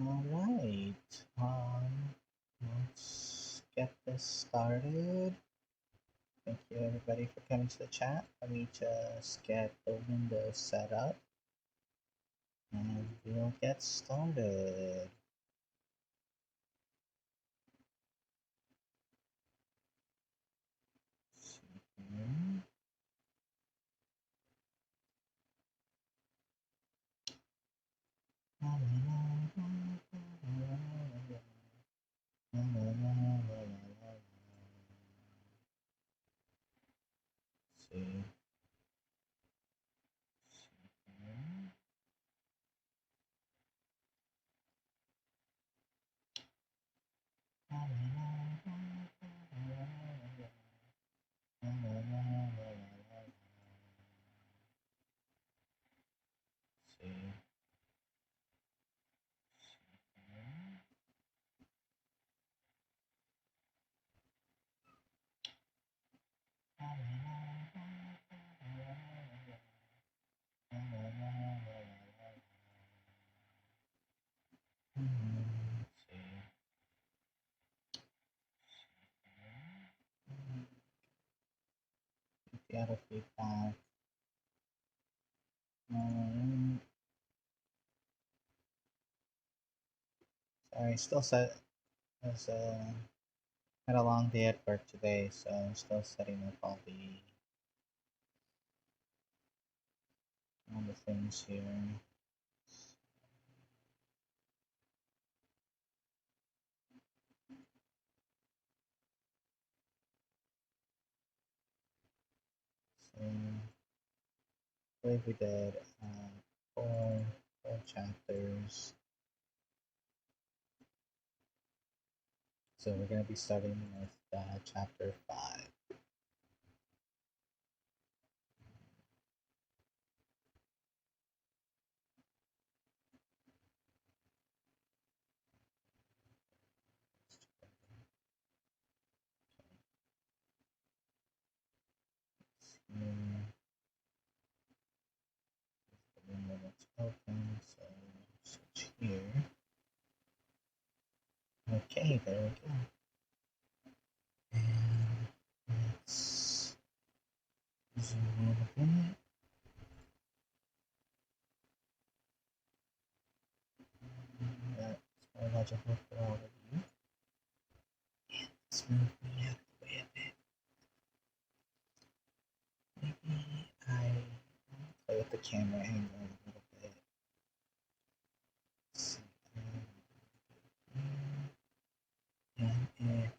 All right. Let's get this started. Thank you everybody for coming to the chat. Let me just get the window set up and we'll get started. Let's see here. See. See. The other feedback. Sorry, still set as had a long day at work today, so I'm still setting up all the things here. So I believe we did four chapters. So we're going to be starting with chapter 5. Mm, the window that's open, so switch here. Okay, there we go. And let's zoom in a bit. That's more legible for all of you. Let's move me out of the way a bit. Maybe I play with the camera angle a little bit. Let's see. And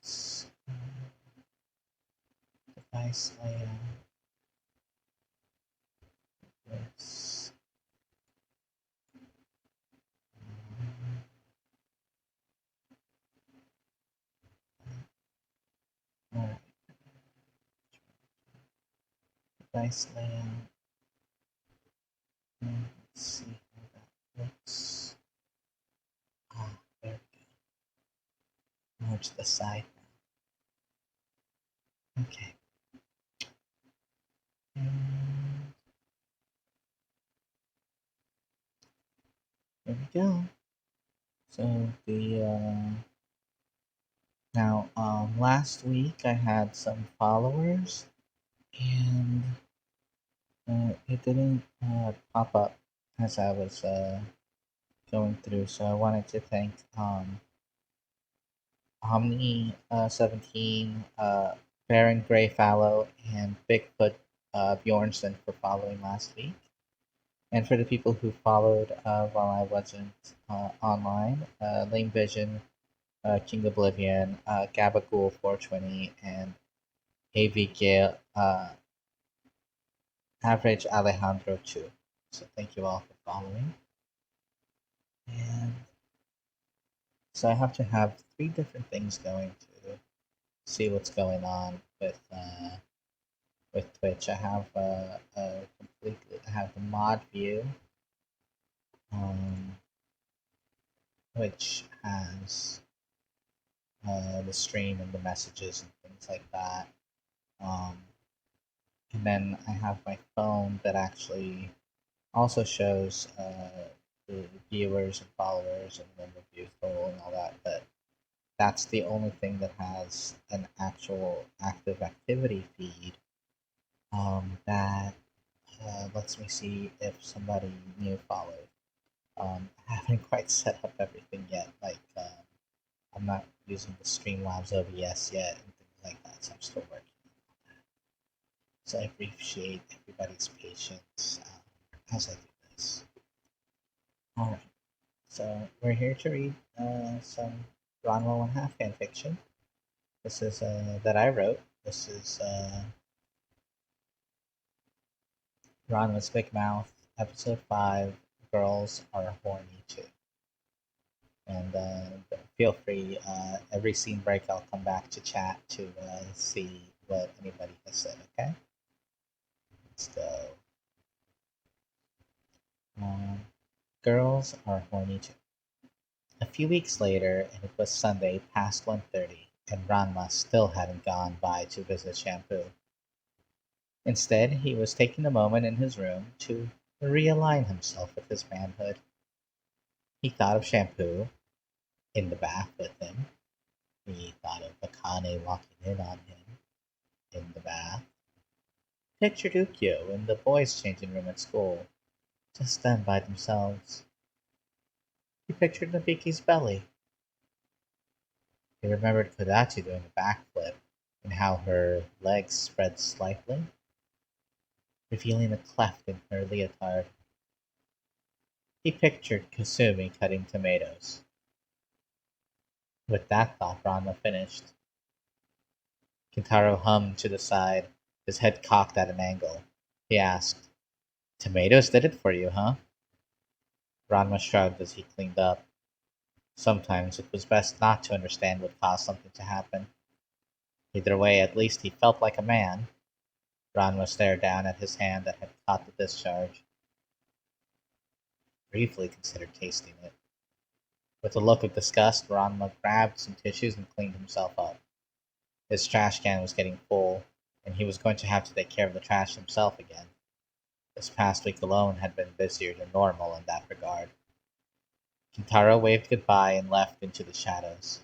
it's device layout. This. Alright. Device layout. And let's see how that looks. Ah, there we go. Merge the side now. Okay. And there we go. So now last week I had some followers and it didn't pop up as I was going through, so I wanted to thank Omni 17, Baron Greyfallow, and Bigfoot Bjornson for following last week. And for the people who followed while I wasn't online, Lame Vision, King Oblivion, Gabagool 420, and AV Gale, Average Alejandro 2. So thank you all for following. And so I have to have 3 different things going to see what's going on with Twitch. I have I have the mod view, um, which has the stream and the messages and things like that. And then I have my phone that actually also shows viewers and followers and then reviews total and all that, but that's the only thing that has an actual active activity feed that lets me see if somebody new followed. I haven't quite set up everything yet. I'm not using the Streamlabs OBS yet and things like that, so I'm still working. So I appreciate everybody's patience as I do this. All right, so we're here to read some Ranma 1/2 fanfiction. This is that I wrote. This is Ranma's Big Mouth, Episode 5. Girls are horny too. And feel free. Every scene break, I'll come back to chat to see what anybody has said. Okay. Let's go. Girls are horny too. A few weeks later, and it was Sunday past 1:30, and Ranma still hadn't gone by to visit Shampoo. Instead, he was taking a moment in his room to realign himself with his manhood. He thought of Shampoo in the bath with him. He thought of Akane walking in on him in the bath. Pictured Ukyo in the boys' changing room at school, just then by themselves. He pictured Nabiki's belly. He remembered Kodachi doing a backflip and how her legs spread slightly, revealing a cleft in her leotard. He pictured Kasumi cutting tomatoes. With that thought, Ranma finished. Kintaro hummed to the side, his head cocked at an angle. He asked, "Tomatoes did it for you, huh?" Ranma shrugged as he cleaned up. Sometimes it was best not to understand what caused something to happen. Either way, at least he felt like a man. Ranma stared down at his hand that had caught the discharge. Briefly considered tasting it. With a look of disgust, Ranma grabbed some tissues and cleaned himself up. His trash can was getting full, and he was going to have to take care of the trash himself again. This past week alone had been busier than normal in that regard. Kintaro waved goodbye and left into the shadows.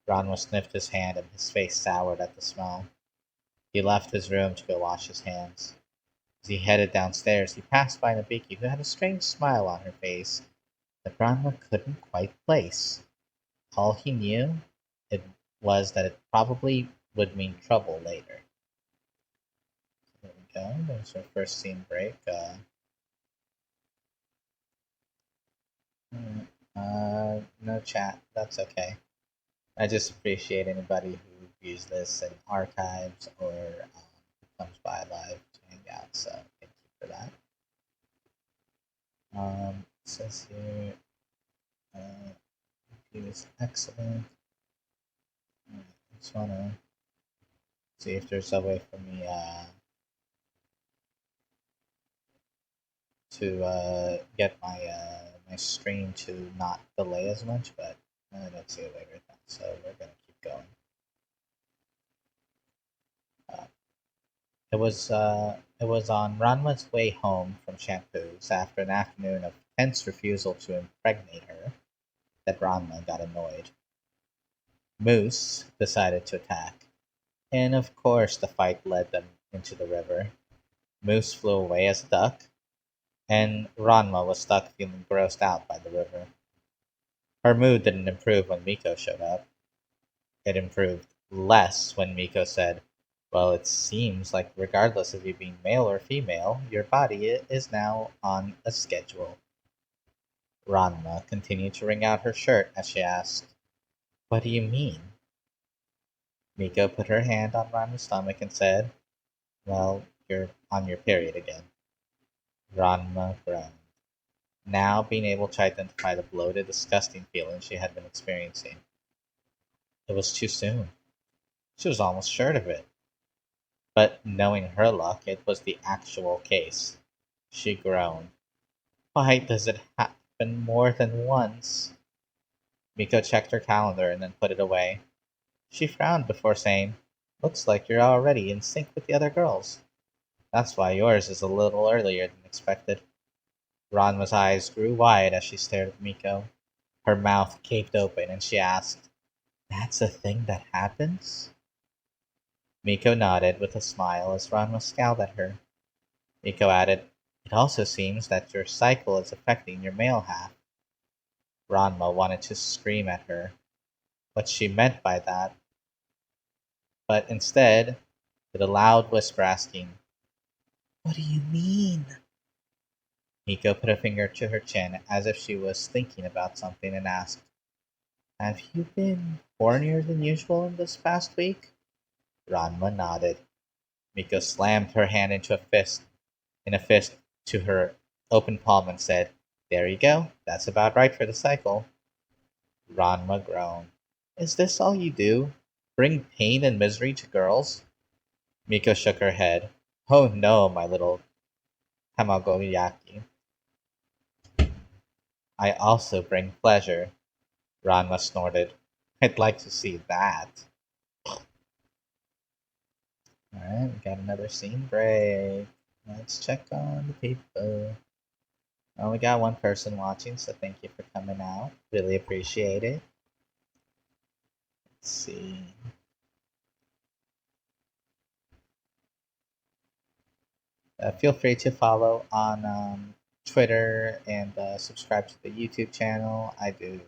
Ranma sniffed his hand and his face soured at the smell. He left his room to go wash his hands. As he headed downstairs, he passed by Nabiki, who had a strange smile on her face that Ranma couldn't quite place. All he knew it was that it probably would mean trouble later. There we go. There's our first scene break. No chat. That's okay. I just appreciate anybody who views this in archives or comes by live to hang out. So thank you for that. It says here, he was excellent. I just want to see if there's a way for me to get my stream to not delay as much, but I don't see a way right now. So we're gonna keep going. It was on Ranma's way home from Shampoo's after an afternoon of tense refusal to impregnate her that Ranma got annoyed. Moose decided to attack, and of course the fight led them into the river. Moose flew away as a duck, and Ranma was stuck feeling grossed out by the river. Her mood didn't improve when Miko showed up. It improved less when Miko said, "Well, it seems like regardless of you being male or female, your body is now on a schedule." Ranma continued to wring out her shirt as she asked, "What do you mean?" Miko put her hand on Ranma's stomach and said, "Well, you're on your period again." Ranma groaned, now being able to identify the bloated, disgusting feeling she had been experiencing. It was too soon. She was almost sure of it. But knowing her luck, it was the actual case. She groaned. "Why does it happen more than once?" Miko checked her calendar and then put it away. She frowned before saying, "Looks like you're already in sync with the other girls. That's why yours is a little earlier than expected." Ranma's eyes grew wide as she stared at Miko. Her mouth gaped open and she asked, "That's a thing that happens?" Miko nodded with a smile as Ranma scowled at her. Miko added, "It also seems that your cycle is affecting your male half." Ranma wanted to scream at her what she meant by that, but instead did a loud whisper asking, "What do you mean?" Miko put a finger to her chin as if she was thinking about something and asked, "Have you been hornier than usual in this past week?" Ranma nodded. Miko slammed her hand in a fist to her open palm and said, "There you go. That's about right for the cycle." Ranma groaned. "Is this all you do? Bring pain and misery to girls?" Miko shook her head. "Oh no, my little Tamagoyaki. I also bring pleasure." Ranma snorted. "I'd like to see that." Alright, we got another scene break. Let's check on the people. I only got one person watching, so thank you for coming out. Really appreciate it. Let's see. Feel free to follow on Twitter and subscribe to the YouTube channel. I do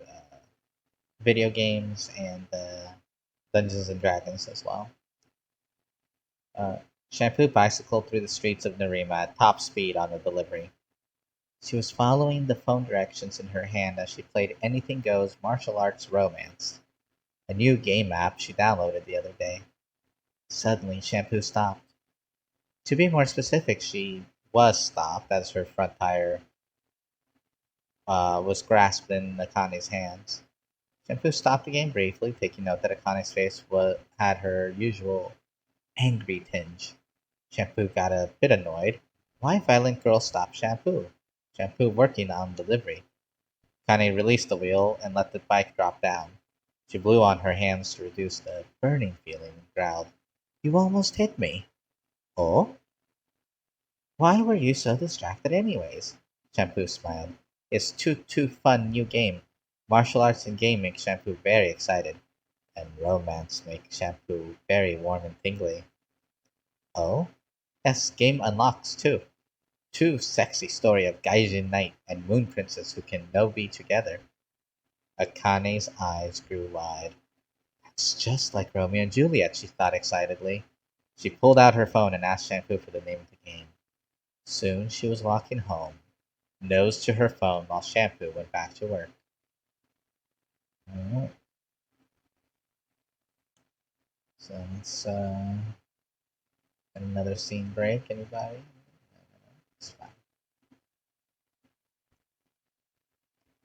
video games and Dungeons and Dragons as well. Uh, Shampoo bicycled through the streets of Narima at top speed on the delivery. She was following the phone directions in her hand as she played Anything Goes Martial Arts Romance, a new game app she downloaded the other day. Suddenly, Shampoo stopped. To be more specific, she was stopped as her front tire was grasped in Akane's hands. Shampoo stopped the game briefly, taking note that Akane's face had her usual angry tinge. Shampoo got a bit annoyed. Why violent girl stop Shampoo? Shampoo working on delivery. Akane released the wheel and let the bike drop down. She blew on her hands to reduce the burning feeling and growled, "You almost hit me." "Oh? Why were you so distracted anyways?" Shampoo smiled. "It's too fun new game. Martial arts and game make Shampoo very excited. And romance makes Shampoo very warm and tingly." "Oh? Yes, game unlocks too. Two sexy story of Gaijin Knight and Moon Princess who can no be together." Akane's eyes grew wide. "It's just like Romeo and Juliet," she thought excitedly. She pulled out her phone and asked Shampoo for the name of the game. Soon she was walking home, nose to her phone while Shampoo went back to work. Alright, so let's get another scene break. Anybody? It's fine.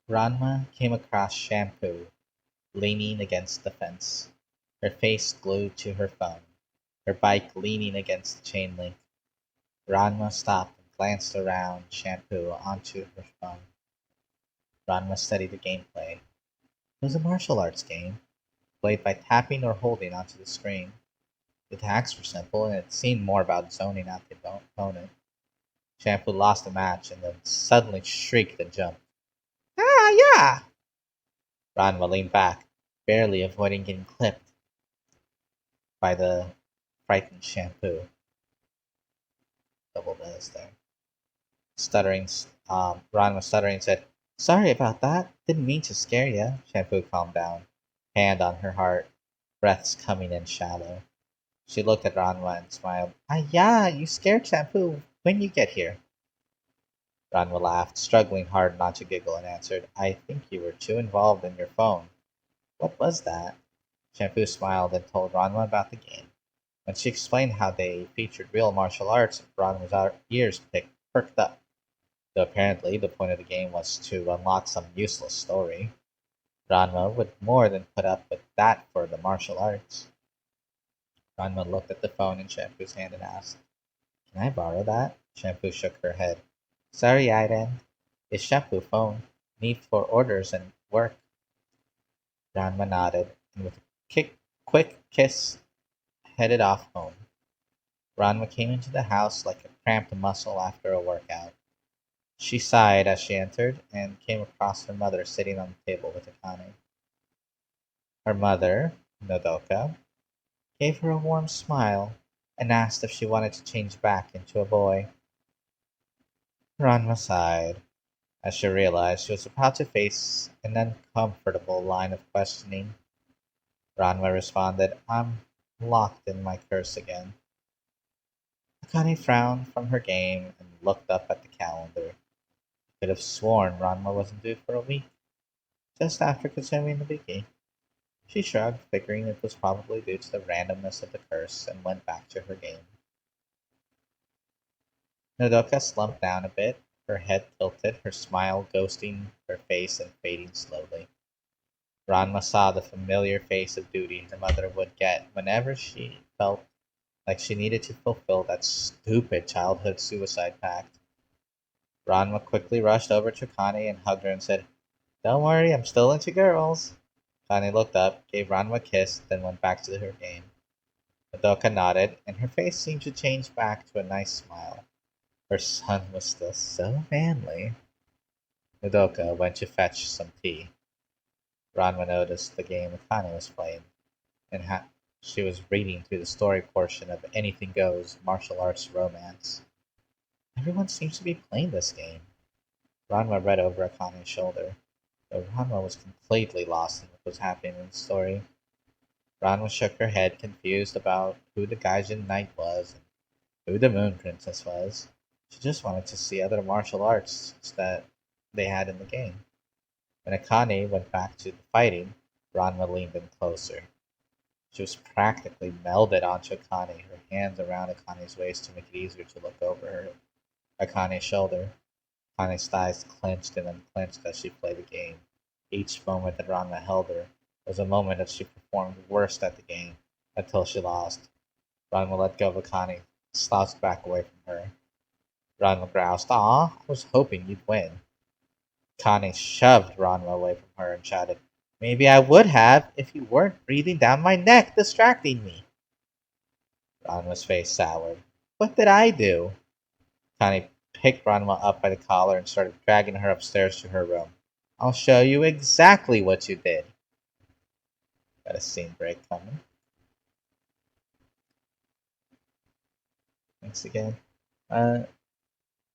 Ranma came across Shampoo leaning against the fence, her face glued to her phone, her bike leaning against the chain link. Ranma stopped and glanced around Shampoo onto her phone. Ranma studied the gameplay. It was a martial arts game, played by tapping or holding onto the screen. The attacks were simple, and it seemed more about zoning out the opponent. Shampoo lost the match and then suddenly shrieked and jumped. "Ah, yeah!" Ranma leaned back, barely avoiding getting clipped by the frightened Shampoo. Double does there. Ron was stuttering and said, "Sorry about that. Didn't mean to scare you." Shampoo calmed down, hand on her heart, breaths coming in shallow. She looked at Ranma and smiled. "Ah, yeah, you scared Shampoo when you get here." Ranma laughed, struggling hard not to giggle, and answered, "I think you were too involved in your phone." "What was that?" Shampoo smiled and told Ranma about the game. When she explained how they featured real martial arts, Ranma's ears perked up. Though apparently the point of the game was to unlock some useless story. Ranma would more than put up with that for the martial arts. Ranma looked at the phone in Shampoo's hand and asked, "Can I borrow that?" Shampoo shook her head. "Sorry, Aiden. It's Shampoo phone. Need for orders and work." Ranma nodded, and with a quick kiss, headed off home. Ranma came into the house like a cramped muscle after a workout. She sighed as she entered and came across her mother sitting on the table with Akane. Her mother, Nodoka, gave her a warm smile and asked if she wanted to change back into a boy. Ranma sighed as she realized she was about to face an uncomfortable line of questioning. Ranma responded, I'm locked in my curse again. Akane frowned from her game and looked up at the calendar. Could have sworn Ranma wasn't due for a week, just after consuming the biggie. She shrugged, figuring it was probably due to the randomness of the curse, and went back to her game. Nodoka slumped down a bit, her head tilted, her smile ghosting her face and fading slowly. Ranma saw the familiar face of duty her mother would get whenever she felt like she needed to fulfill that stupid childhood suicide pact. Ranma quickly rushed over to Connie and hugged her and said, Don't worry, I'm still into girls. Connie looked up, gave Ranma a kiss, then went back to her game. Madoka nodded, and her face seemed to change back to a nice smile. Her son was still so manly. Madoka went to fetch some tea. Ranma noticed the game Akane was playing, and she was reading through the story portion of Anything Goes Martial Arts Romance. Everyone seems to be playing this game. Ranma read over Akane's shoulder, though Ranma was completely lost in what was happening in the story. Ranma shook her head, confused about who the Gaijin Knight was and who the Moon Princess was. She just wanted to see other martial arts that they had in the game. When Akane went back to the fighting, Ranma leaned in closer. She was practically melded onto Akane, her hands around Akane's waist to make it easier to look over her Akane's shoulder. Akane's thighs clenched and unclenched as she played the game. Each moment that Ranma held her was a moment that she performed worst at the game until she lost. Ranma let go of Akane, slouched back away from her. Ranma groused, Aw, I was hoping you'd win. Akane shoved Ranma away from her and shouted, Maybe I would have if you weren't breathing down my neck, distracting me. Ranma's face soured. What did I do? Connie picked Ranma up by the collar and started dragging her upstairs to her room. I'll show you exactly what you did. Got a scene break coming. Thanks again. Uh,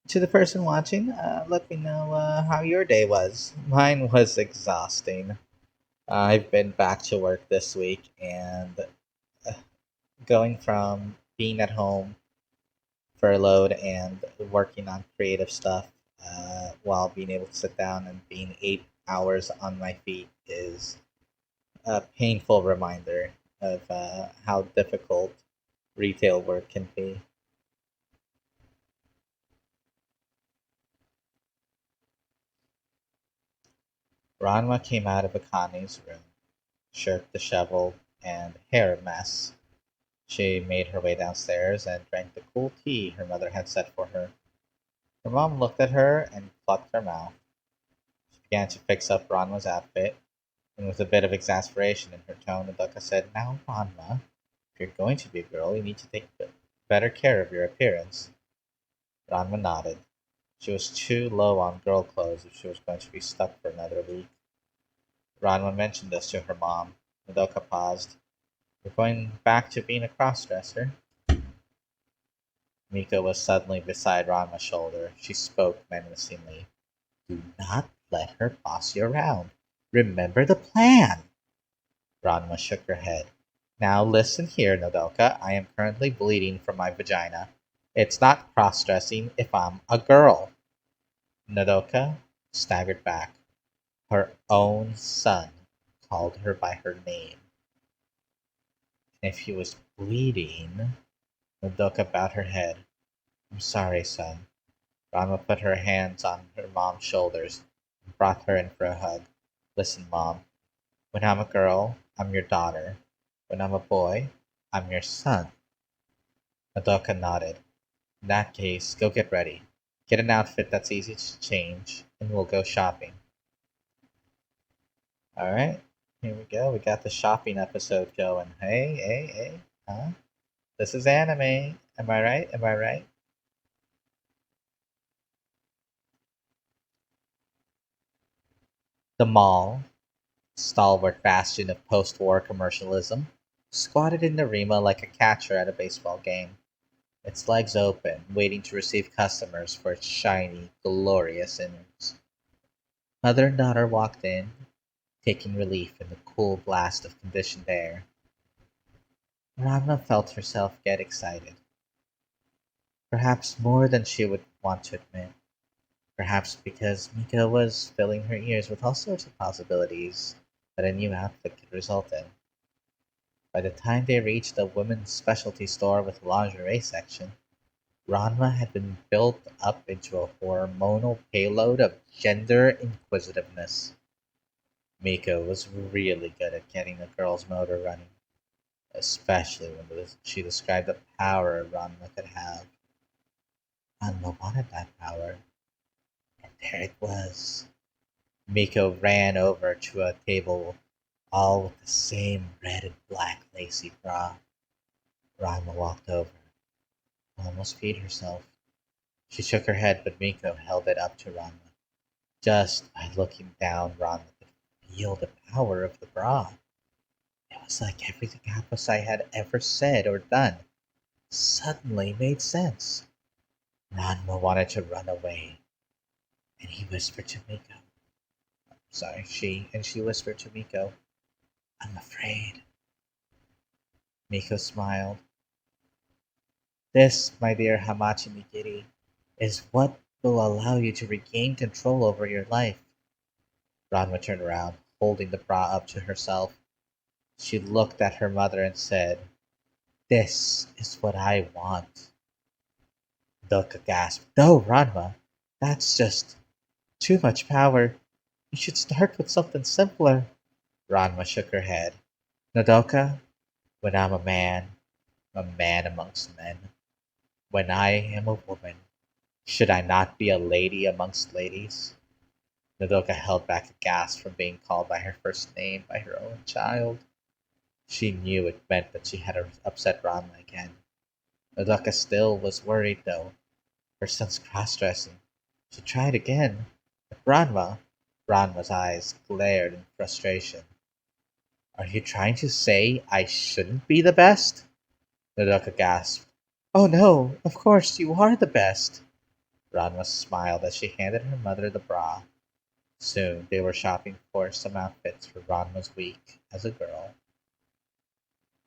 to the person watching, let me know how your day was. Mine was exhausting. I've been back to work this week, and uh, going from being at home furloughed and working on creative stuff while being able to sit down and being 8 hours on my feet is a painful reminder of how difficult retail work can be. Ranma came out of Akane's room, shirt disheveled and hair a mess. She made her way downstairs and drank the cool tea her mother had set for her. Her mom looked at her and clucked her mouth. She began to fix up Ranma's outfit, and with a bit of exasperation in her tone, Aduka said, Now, Ranma, if you're going to be a girl, you need to take better care of your appearance. Ranma nodded. She was too low on girl clothes if she was going to be stuck for another week. Ranma mentioned this to her mom. Madoka paused. You're going back to being a crossdresser? Mika was suddenly beside Ranma's shoulder. She spoke menacingly. Do not let her boss you around. Remember the plan. Ranma shook her head. Now listen here, Nodoka. I am currently bleeding from my vagina. It's not cross-dressing if I'm a girl. Nodoka staggered back. Her own son called her by her name. And if he was bleeding... Nodoka bowed her head. I'm sorry, son. Ranma put her hands on her mom's shoulders and brought her in for a hug. Listen, Mom. When I'm a girl, I'm your daughter. When I'm a boy, I'm your son. Madoka nodded. In that case, go get ready. Get an outfit that's easy to change, and we'll go shopping. Alright, here we go. We got the shopping episode going. Hey, hey, hey. Huh? This is anime. Am I right? Am I right? The mall, stalwart bastion of post-war commercialism, squatted in Narima like a catcher at a baseball game, its legs open, waiting to receive customers for its shiny, glorious innards. Mother and daughter walked in, taking relief in the cool blast of conditioned air. Ragna felt herself get excited, perhaps more than she would want to admit. Perhaps because Mika was filling her ears with all sorts of possibilities that a new outfit could result in. By the time they reached the women's specialty store with lingerie section, Ranma had been built up into a hormonal payload of gender inquisitiveness. Mika was really good at getting the girl's motor running, especially when she described the power Ranma could have. Ranma wanted that power, and there it was. Miko ran over to a table, all with the same red and black lacy bra. Ranma walked over, almost peed herself. She shook her head, but Miko held it up to Ranma. Just by looking down, Ranma could feel the power of the bra. It was like everything Apposai had ever said or done suddenly made sense. Ranma wanted to run away, and he whispered to Miko. Sorry, she whispered to Miko, "I'm afraid." Miko smiled. "This, my dear Hamachi Migiri, is what will allow you to regain control over your life." Ranma turned around, holding the bra up to herself. She looked at her mother and said, "This is what I want." Doka gasped, "No, Ranma, that's just too much power. You should start with something simpler." Ranma shook her head. "Nodoka, when I'm a man amongst men. When I am a woman, should I not be a lady amongst ladies?" Nodoka held back a gasp from being called by her first name by her own child. She knew it meant that she had upset Ranma again. Nodoka still was worried, though. Her son's cross-dressing. She tried again. But Ranma's eyes glared in frustration. "Are you trying to say I shouldn't be the best?" Nodoka gasped. "Oh no, of course you are the best." Ranma smiled as she handed her mother the bra. Soon they were shopping for some outfits for Ranma's week as a girl.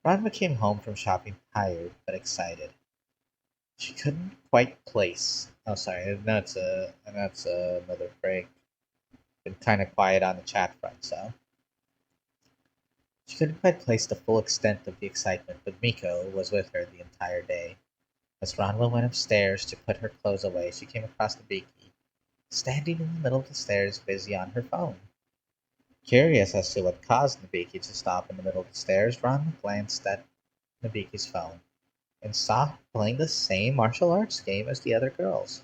Ranma came home from shopping tired but excited. She couldn't quite place. Oh, sorry. I know it's another break. Been kind of quiet on the chat front, so she couldn't quite place the full extent of the excitement. But Miko was with her the entire day. As Ranma went upstairs to put her clothes away, she came across Nabiki, standing in the middle of the stairs, busy on her phone. Curious as to what caused Nabiki to stop in the middle of the stairs, Ranma glanced at Nabiki's phone and saw her playing the same martial arts game as the other girls.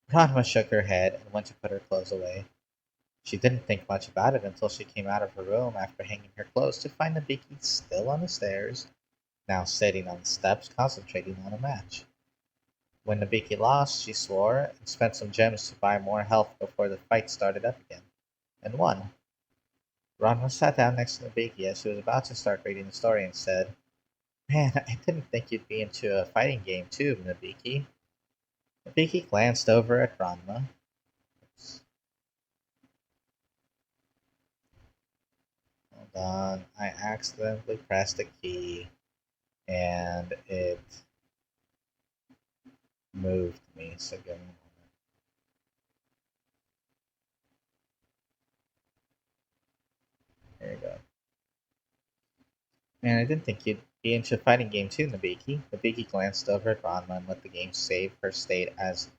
Ranma shook her head and went to put her clothes away. She didn't think much about it until she came out of her room after hanging her clothes to find Nabiki still on the stairs, now sitting on the steps concentrating on a match. When Nabiki lost, she swore and spent some gems to buy more health before the fight started up again, and won. Ranma sat down next to Nabiki as she was about to start reading the story and said, "Man, I didn't think you'd be into a fighting game too, Nabiki." Nabiki glanced over at Ranma. Oops, hold on, I accidentally pressed a key and it moved me, so give me a moment. There you go. Man, I didn't think you'd be into a fighting game too, Nabiki. Nabiki glanced over at Ranma and let the game save her state as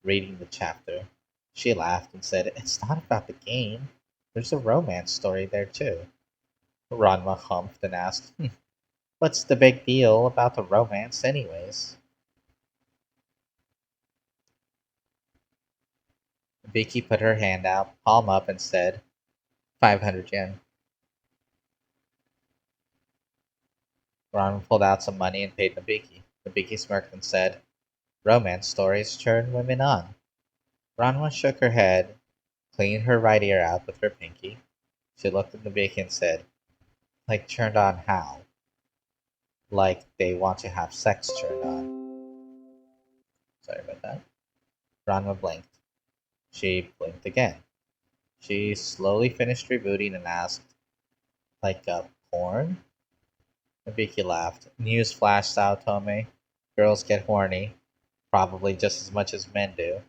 reading the chapter. She laughed and said, "It's not about the game. There's a romance story there too." Ranma humphed and asked, "What's the big deal about the romance anyways?" Nabiki put her hand out, palm up, and said, 500 yen. Ranma pulled out some money and paid Nabiki. Nabiki smirked and said, "Romance stories turn women on." Ranma shook her head, cleaned her right ear out with her pinky. She looked at Nabiki and said, like turned on how? Like they want to have sex turned on. Sorry about that. Ranma blinked. She blinked again. She slowly finished rebooting and asked, like a porn? Nabiki laughed. News flash, Saotome. Girls get horny, probably just as much as men do.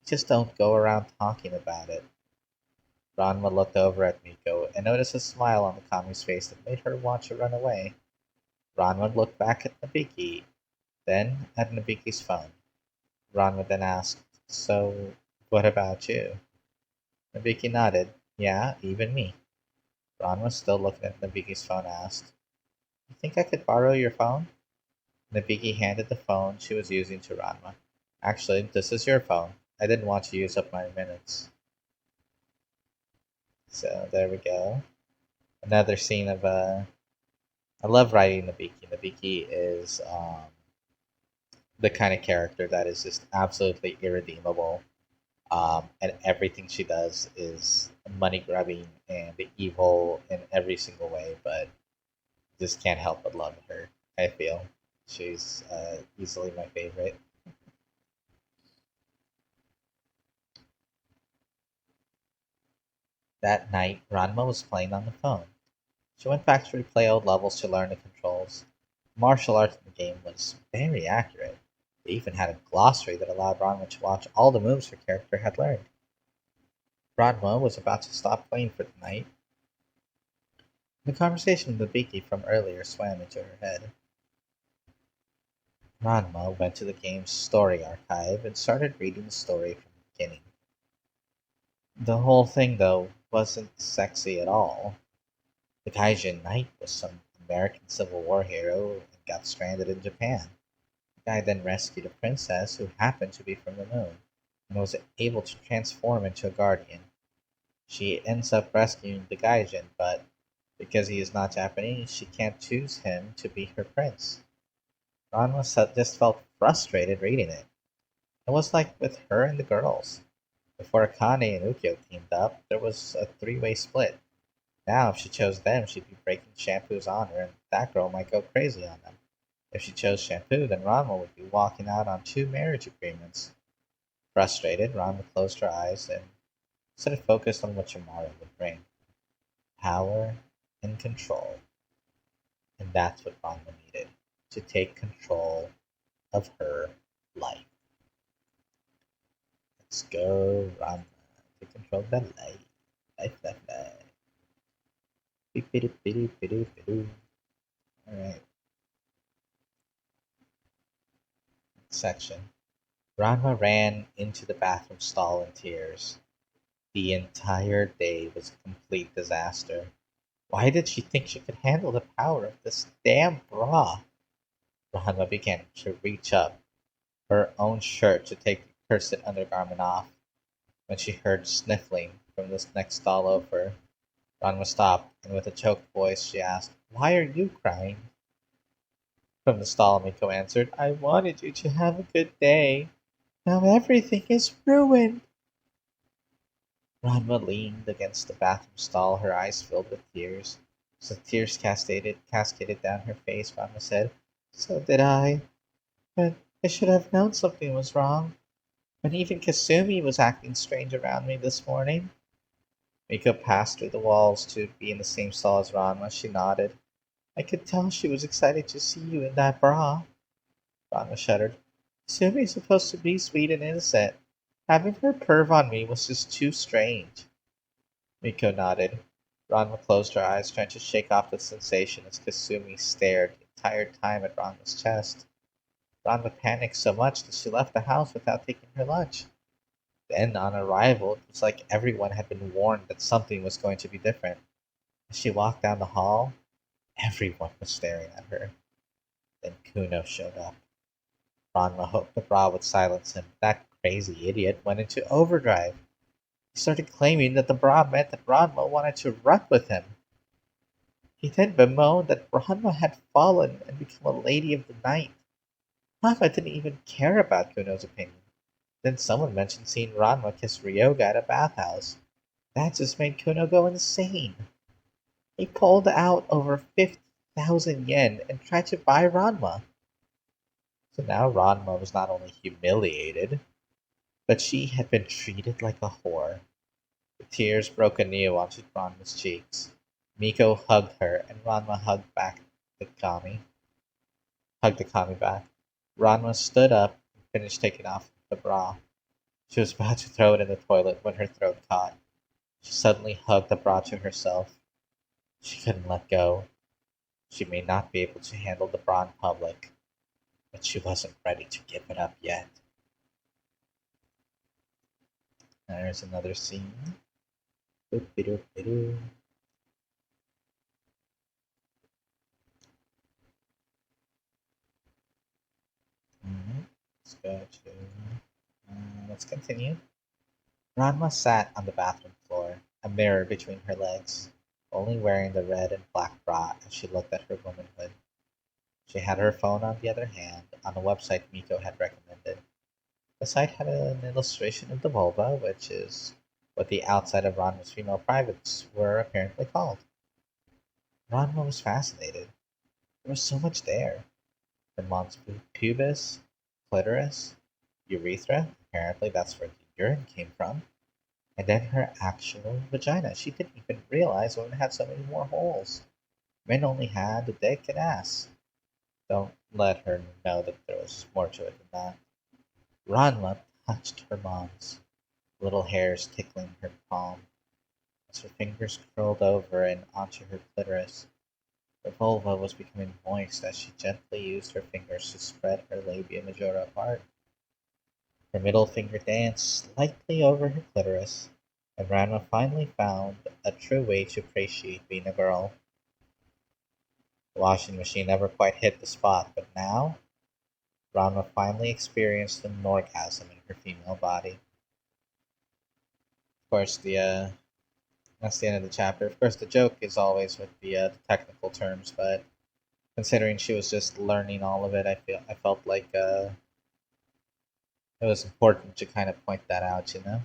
Just don't go around talking about it. Ranma looked over at Miko and noticed a smile on the Kami's face that made her want to run away. Ranma looked back at Nabiki, then at Nabiki's phone. Ranma then asked, so, what about you? Nabiki nodded. Yeah, even me. Ranma, still looking at Nabiki's phone, asked, you think I could borrow your phone? Nabiki handed the phone she was using to Ranma. Actually, this is your phone. I didn't want to use up my minutes. So there we go. Another scene of I love writing Nabiki. Nabiki is the kind of character that is just absolutely irredeemable. And everything she does is money grubbing and evil in every single way, but just can't help but love her. I feel she's easily my favorite. That night, Ranma was playing on the phone. She went back to replay old levels to learn the controls. Martial arts in the game was very accurate. They even had a glossary that allowed Ranma to watch all the moves her character had learned. Ranma was about to stop playing for the night. The conversation with Nabiki from earlier swam into her head. Ranma went to the game's story archive and started reading the story from the beginning. The whole thing, though, wasn't sexy at all. The Gaijin Knight was some American Civil War hero and got stranded in Japan. The guy then rescued a princess who happened to be from the moon and was able to transform into a guardian. She ends up rescuing the Gaijin, but because he is not Japanese, she can't choose him to be her prince. Ranma just felt frustrated reading it. It was like with her and the girls. Before Akane and Ukyo teamed up, there was a three-way split. Now, if she chose them, she'd be breaking Shampoo's honor, and that girl might go crazy on them. If she chose Shampoo, then Ranma would be walking out on two marriage agreements. Frustrated, Ranma closed her eyes and instead focused on what tomorrow would bring. Power and control. And that's what Ranma needed, to take control of her life. Let's go, Ranma. Take control of that life. Life. Alright, section. Ranma ran into the bathroom stall in tears. The entire day was a complete disaster. Why did she think she could handle the power of this damn bra? Ranma began to reach up her own shirt to take the cursed undergarment off. When she heard sniffling from this next stall over, Ranma stopped, and with a choked voice she asked, why are you crying? From the stall, Miko answered, I wanted you to have a good day. Now everything is ruined. Ranma leaned against the bathroom stall, her eyes filled with tears. As the tears cascaded down her face, Ranma said, so did I. But I should have known something was wrong. When even Kasumi was acting strange around me this morning. Miko passed through the walls to be in the same stall as Ranma. She nodded. I could tell she was excited to see you in that bra. Ranma shuddered. Kasumi's supposed to be sweet and innocent. Having her perv on me was just too strange. Miko nodded. Ranma closed her eyes, trying to shake off the sensation as Kasumi stared the entire time at Ranma's chest. Ranma panicked so much that she left the house without taking her lunch. Then, on arrival, it was like everyone had been warned that something was going to be different. As she walked down the hall, everyone was staring at her. Then Kuno showed up. Ranma hoped the bra would silence him, but that crazy idiot went into overdrive. He started claiming that the bra meant that Ranma wanted to run with him. He then bemoaned that Ranma had fallen and become a lady of the night. Ranma didn't even care about Kuno's opinion. Then someone mentioned seeing Ranma kiss Ryoga at a bathhouse. That just made Kuno go insane. He pulled out over 50,000 yen and tried to buy Ranma. So now Ranma was not only humiliated, but she had been treated like a whore. The tears broke anew onto Ranma's cheeks. Miko hugged her, and Ranma the Kami. Hugged the Kami back. Ranma stood up and finished taking off the bra. She was about to throw it in the toilet when her throat caught. She suddenly hugged the bra to herself. She couldn't let go. She may not be able to handle the bra in public, but she wasn't ready to give it up yet. There's another scene. Boop-be-doop-be-doo. Alright, let's go to. Let's continue. Ranma sat on the bathroom floor, a mirror between her legs, only wearing the red and black bra as she looked at her womanhood. She had her phone on the other hand, on a website Miko had recommended. The site had an illustration of the vulva, which is what the outside of Ranma's female privates were apparently called. Ranma was fascinated. There was so much there. Her mom's pubis, clitoris, urethra, apparently that's where the urine came from, and then her actual vagina. She didn't even realize women had so many more holes. Men only had a dick and ass. Don't let her know that there was more to it than that. Ranma touched her mom's, little hairs tickling her palm, as her fingers curled over and onto her clitoris. Her vulva was becoming moist as she gently used her fingers to spread her labia majora apart. Her middle finger danced slightly over her clitoris, and Ranma finally found a true way to appreciate being a girl. The washing machine never quite hit the spot, but now Ranma finally experienced an orgasm in her female body. Of course, that's the end of the chapter. Of course, the joke is always with the technical terms, but considering she was just learning all of it, I felt like it was important to kind of point that out, you know.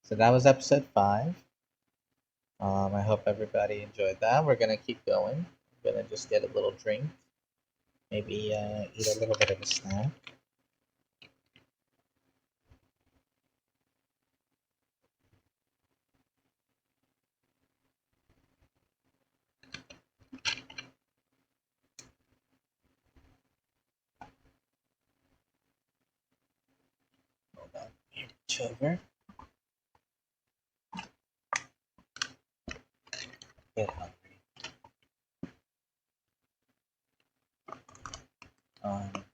So that was episode 5. I hope everybody enjoyed that. We're gonna keep going. I'm gonna just get a little drink, maybe eat a little bit of a snack. Hold on, here, over. Get hungry.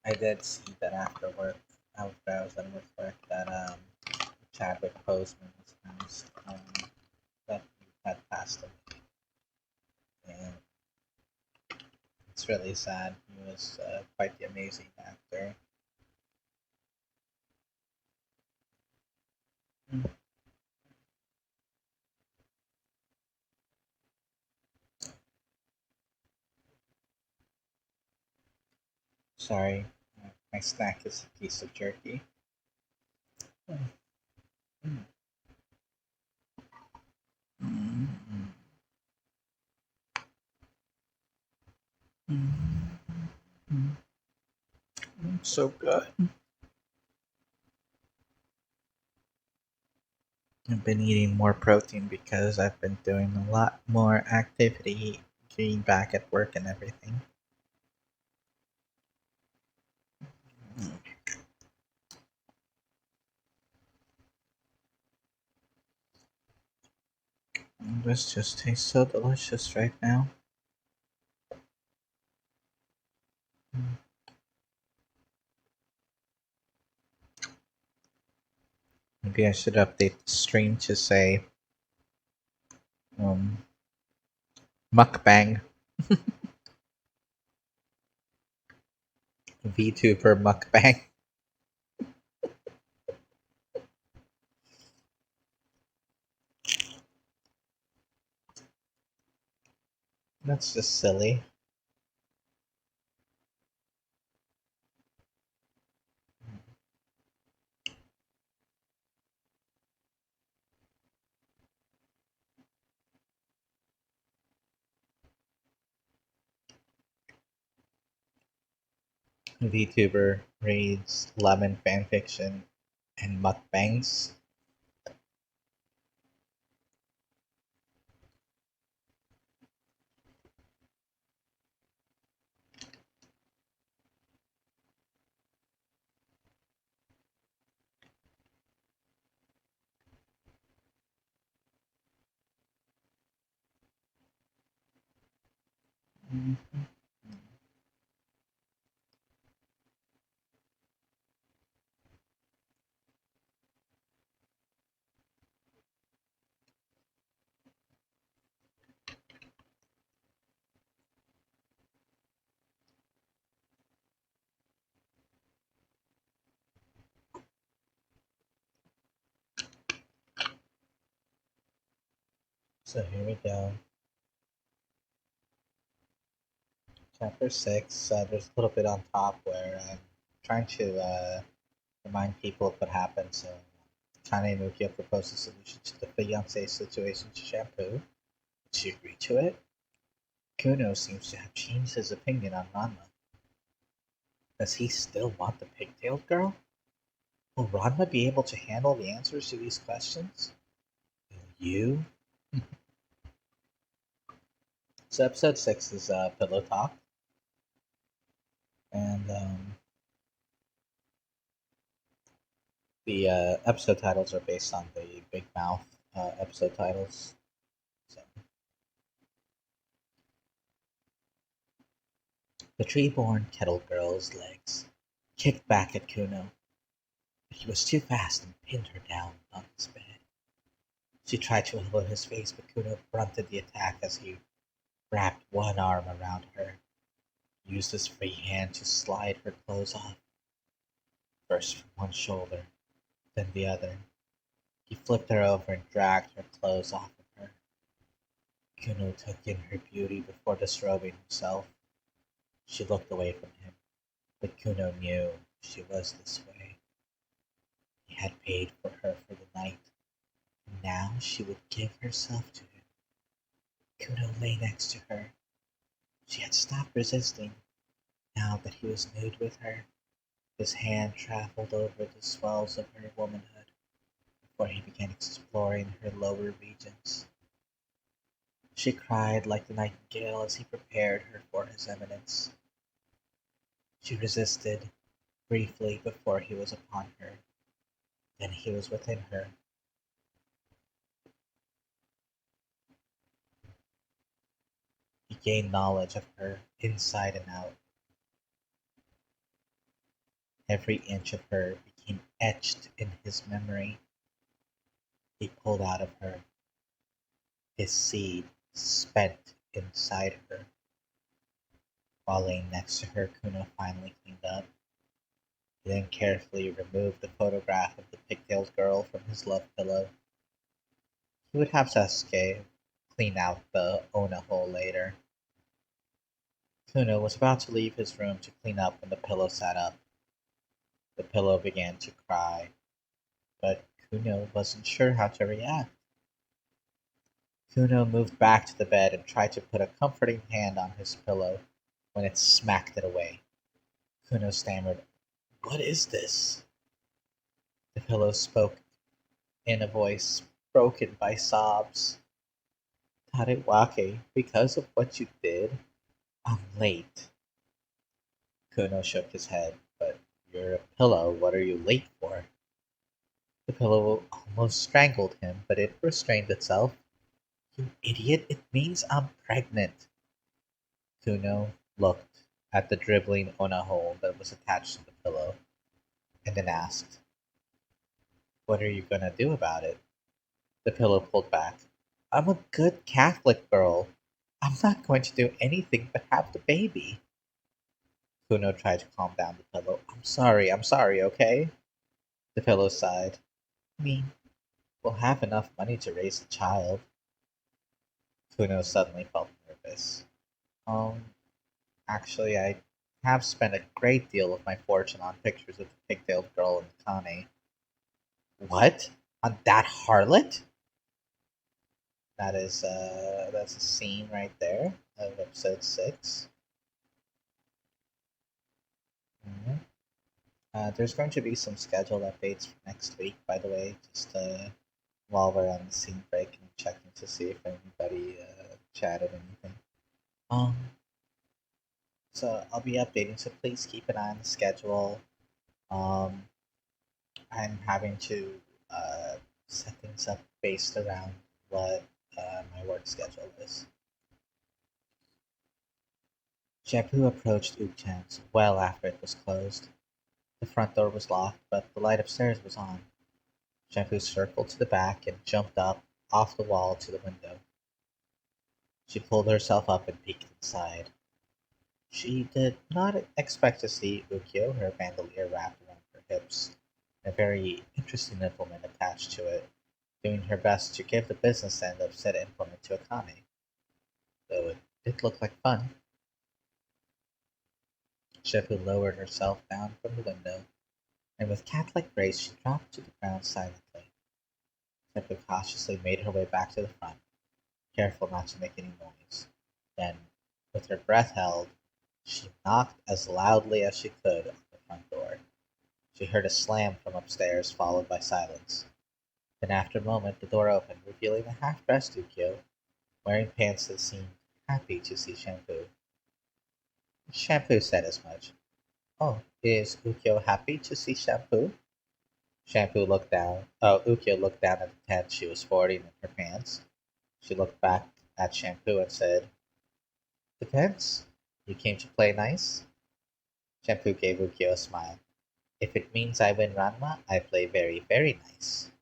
I did see that after work, after I was done with work, that Chadwick Boseman was announced that he had passed away, and it's really sad. He was quite the amazing actor. Mm. Sorry, my snack is a piece of jerky. Mm, mm, mm, mm, mm, So good. I've been eating more protein because I've been doing a lot more activity, getting back at work and everything. Mm. This just tastes so delicious right now. Mm. Maybe I should update the stream to say um, mukbang. VTuber mukbang. That's just silly. VTuber reads lemon fanfiction and mukbangs. Mhm. So here we go. Chapter 6. There's a little bit on top where I'm trying to remind people of what happened. So, Kane Mukia proposed a solution to the fiancé situation to Shampoo. Did she agree to it? Kuno seems to have changed his opinion on Ranma. Does he still want the pigtailed girl? Will Ranma be able to handle the answers to these questions? Will you? So episode 6 is Pillow Talk, and the episode titles are based on the Big Mouth episode titles. So, the tree-born kettle girl's legs kicked back at Kuno, but he was too fast and pinned her down on his bed. She tried to elbow his face, but Kuno fronted the attack as he wrapped one arm around her, used his free hand to slide her clothes off, first from one shoulder, then the other. He flipped her over and dragged her clothes off of her. Kuno took in her beauty before disrobing himself. She looked away from him, but Kuno knew she was this way. He had paid for her for the night, and now she would give herself to him. Kuno lay next to her. She had stopped resisting, now that he was nude with her. His hand traveled over the swells of her womanhood before he began exploring her lower regions. She cried like the nightingale as he prepared her for his eminence. She resisted briefly before he was upon her. Then he was within her. He gained knowledge of her inside and out. Every inch of her became etched in his memory. He pulled out of her, his seed spent inside her. While laying next to her, Kuno finally cleaned up. He then carefully removed the photograph of the pigtailed girl from his love pillow. He would have Sasuke clean out the Ona hole later. Kuno was about to leave his room to clean up when the pillow sat up. The pillow began to cry, but Kuno wasn't sure how to react. Kuno moved back to the bed and tried to put a comforting hand on his pillow when it smacked it away. Kuno stammered, "What is this?" The pillow spoke in a voice broken by sobs. "Tadewake, because of what you did, I'm late." Kuno shook his head. "But you're a pillow, what are you late for?" The pillow almost strangled him, but it restrained itself. "You idiot, it means I'm pregnant." Kuno looked at the dribbling Ona hole that was attached to the pillow, and then asked, "What are you gonna do about it?" The pillow pulled back. "I'm a good Catholic girl. I'm not going to do anything but have the baby." Kuno tried to calm down the pillow. I'm sorry, okay?" The pillow sighed. "I mean, we'll have enough money to raise the child." Kuno suddenly felt nervous. Um, Actually, I have spent a great deal of my fortune on pictures of the pigtailed girl and Kane." "What? On that harlot?" That's a scene right there of episode 6. Mhm. There's going to be some schedule updates for next week, by the way, just while we're on the scene break and checking to see if anybody chatted anything. Um, so I'll be updating, so please keep an eye on the schedule. Um, I'm having to set things up based around what my work schedule is. Shampoo approached Ukchan's well after it was closed. The front door was locked, but the light upstairs was on. Shampoo circled to the back and jumped up off the wall to the window. She pulled herself up and peeked inside. She did not expect to see Ukyo, her bandolier wrapped around her hips, and a very interesting implement attached to it, doing her best to give the business end of said implement to Akane, though it did look like fun. Shampoo lowered herself down from the window, and with cat-like grace she dropped to the ground silently. Shampoo cautiously made her way back to the front, careful not to make any noise. Then, with her breath held, she knocked as loudly as she could on the front door. She heard a slam from upstairs, followed by silence. Then after a moment the door opened, revealing a half-dressed Ukyo, wearing pants that seemed happy to see Shampoo. Shampoo said as much. "Oh, is Ukyo happy to see Shampoo?" Ukyo looked down at the tent she was sporting in her pants. She looked back at Shampoo and said, "Depends. You came to play nice?" Shampoo gave Ukyo a smile. "If it means I win Ranma, I play very, very nice."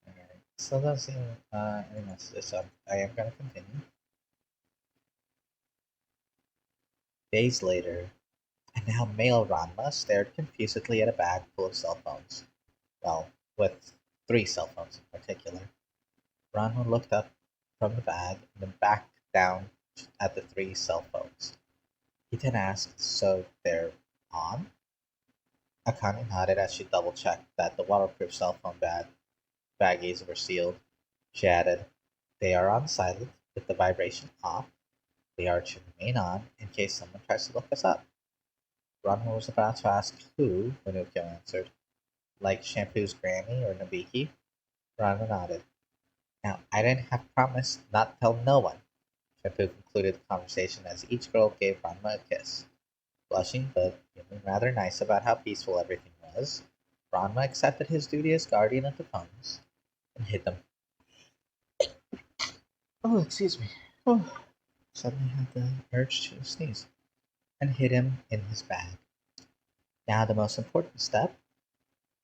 Alright, so that's any messages, so I am gonna continue. Days later, and now male Ranma stared confusedly at a bag full of cell phones. Well, with 3 cell phones in particular. Ranma looked up from the bag and then back down at the 3 cell phones. He then asked, "So they're on?" Akane nodded as she double-checked that the waterproof cell phone baggies were sealed. She added, "They are on silent, with the vibration off. They are to remain on in case someone tries to look us up." Ranma was about to ask who when Ukyo answered, "Like Shampoo's Granny or Nabiki?" Ranma nodded. "Now, I didn't have promised not tell no one." Shampoo concluded the conversation as each girl gave Ranma a kiss. Blushing, but feeling rather nice about how peaceful everything was, Ranma accepted his duty as guardian of the phones and hid them. Oh, excuse me. Oh, suddenly had the urge to sneeze. And hid him in his bag. Now the most important step,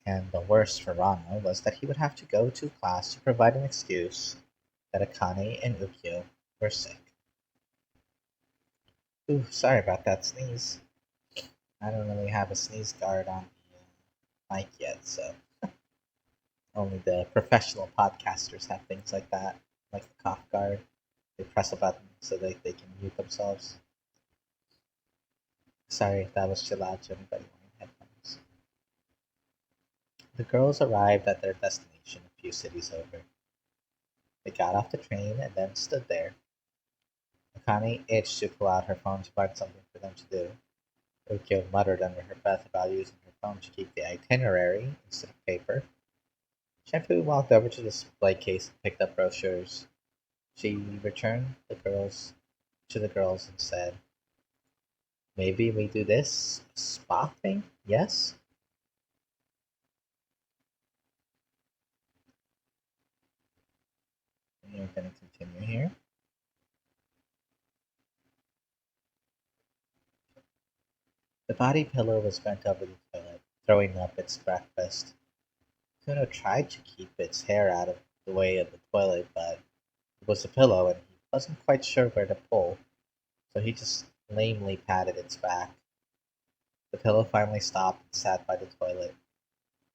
and the worst for Ranma, was that he would have to go to class to provide an excuse that Akane and Ukyo were sick. Ooh, sorry about that sneeze. I don't really have a sneeze guard on the mic yet, so only the professional podcasters have things like that, like the cough guard. They press a button so they can mute themselves. Sorry if that was too loud to anybody wearing headphones. The girls arrived at their destination a few cities over. They got off the train and then stood there. Akane itched to pull out her phone to find something for them to do. Ukyo muttered under her breath about using her phone to keep the itinerary instead of paper. Shampoo walked over to the display case and picked up brochures. She returned to the girls and said, "Maybe we do this spa thing, yes?" And you're going to continue here. The body pillow was bent over the toilet, throwing up its breakfast. Kuno tried to keep its hair out of the way of the toilet, but it was a pillow and he wasn't quite sure where to pull, so he just lamely patted its back. The pillow finally stopped and sat by the toilet.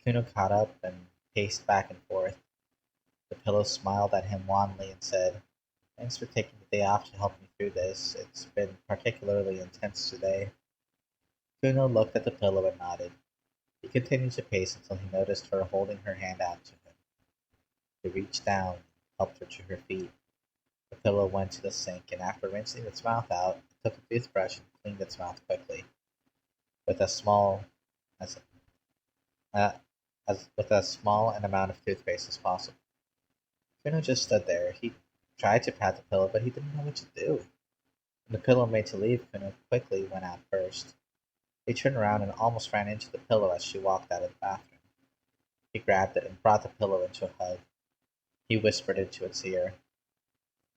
Kuno caught up and paced back and forth. The pillow smiled at him wanly and said, "Thanks for taking the day off to help me through this. It's been particularly intense today." Kuno looked at the pillow and nodded. He continued to pace until he noticed her holding her hand out to him. He reached down and helped her to her feet. The pillow went to the sink, and after rinsing its mouth out, it took a toothbrush and cleaned its mouth quickly, with a small as, uh, with as small an amount of toothpaste as possible. Kuno just stood there. He tried to pat the pillow, but he didn't know what to do. When the pillow made to leave, Kuno quickly went out first. He turned around and almost ran into the pillow as she walked out of the bathroom. He grabbed it and brought the pillow into a hug. He whispered into its ear,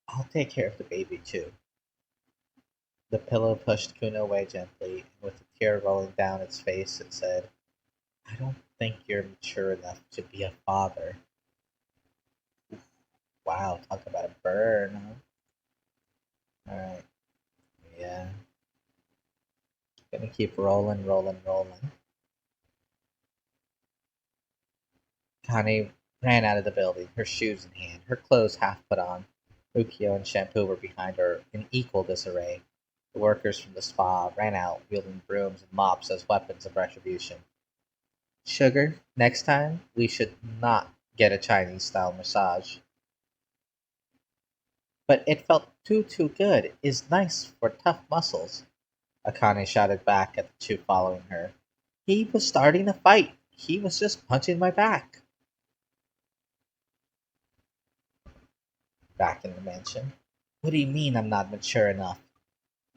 "I'll take care of the baby too." The pillow pushed Kuno away gently, and with a tear rolling down its face, it said, "I don't think you're mature enough to be a father." Wow, talk about a burn, huh? Alright, yeah. Gonna keep rolling, rolling, rolling. Connie ran out of the building, her shoes in hand, her clothes half put on. Ukyo and Shampoo were behind her in equal disarray. The workers from the spa ran out, wielding brooms and mops as weapons of retribution. Sugar, next time we should not get a Chinese style massage. But it felt too good. Is nice for tough muscles. Akane shouted back at the two following her. He was starting a fight. He was just punching my back. Back in the mansion. What do you mean I'm not mature enough?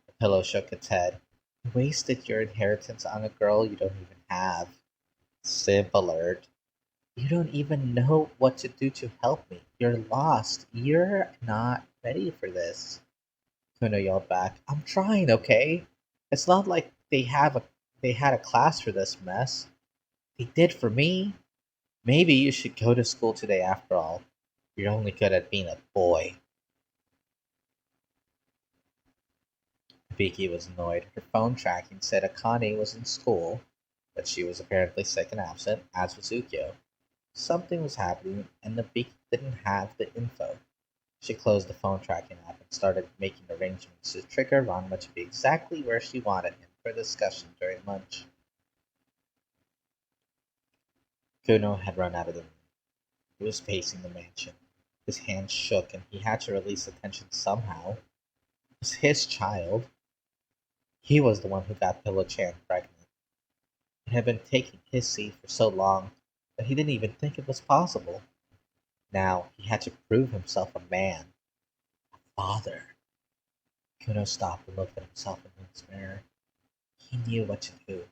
The pillow shook its head. You wasted your inheritance on a girl you don't even have. Simp alert. You don't even know what to do to help me. You're lost. You're not ready for this. Kuno yelled back. I'm trying, okay? It's not like they had a class for this mess. They did for me. Maybe you should go to school today after all. You're only good at being a boy. Vicky was annoyed. Her phone tracking said Akane was in school, but she was apparently sick and absent, as was Ukyo. Something was happening, and the Vicky didn't have the info. She closed the phone tracking app and started making arrangements to trigger Ranma to be exactly where she wanted him for discussion during lunch. Kuno had run out of the room. He was pacing the mansion. His hands shook and he had to release the tension somehow. It was his child. He was the one who got Pillow Chan pregnant. It had been taking his seed for so long that he didn't even think it was possible. Now he had to prove himself a man, a father. Kuno stopped and looked at himself in his mirror. He knew what to do.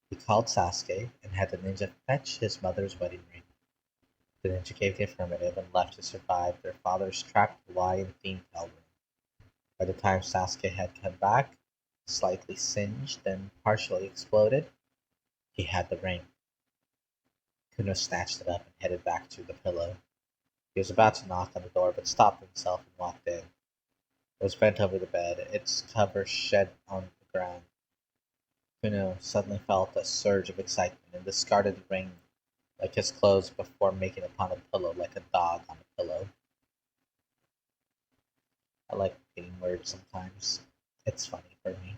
He called Sasuke and had the ninja fetch his mother's wedding ring. The ninja gave the affirmative and left to survive their father's trapped Hawaiian themed room. By the time Sasuke had come back, slightly singed and partially exploded, he had the ring. Kuno snatched it up and headed back to the pillow. He was about to knock on the door but stopped himself and walked in. It was bent over the bed, its cover shed on the ground. Kuno suddenly felt a surge of excitement and discarded the ring like his clothes before making upon a pillow like a dog on a pillow. I like repeating words sometimes. It's funny for me.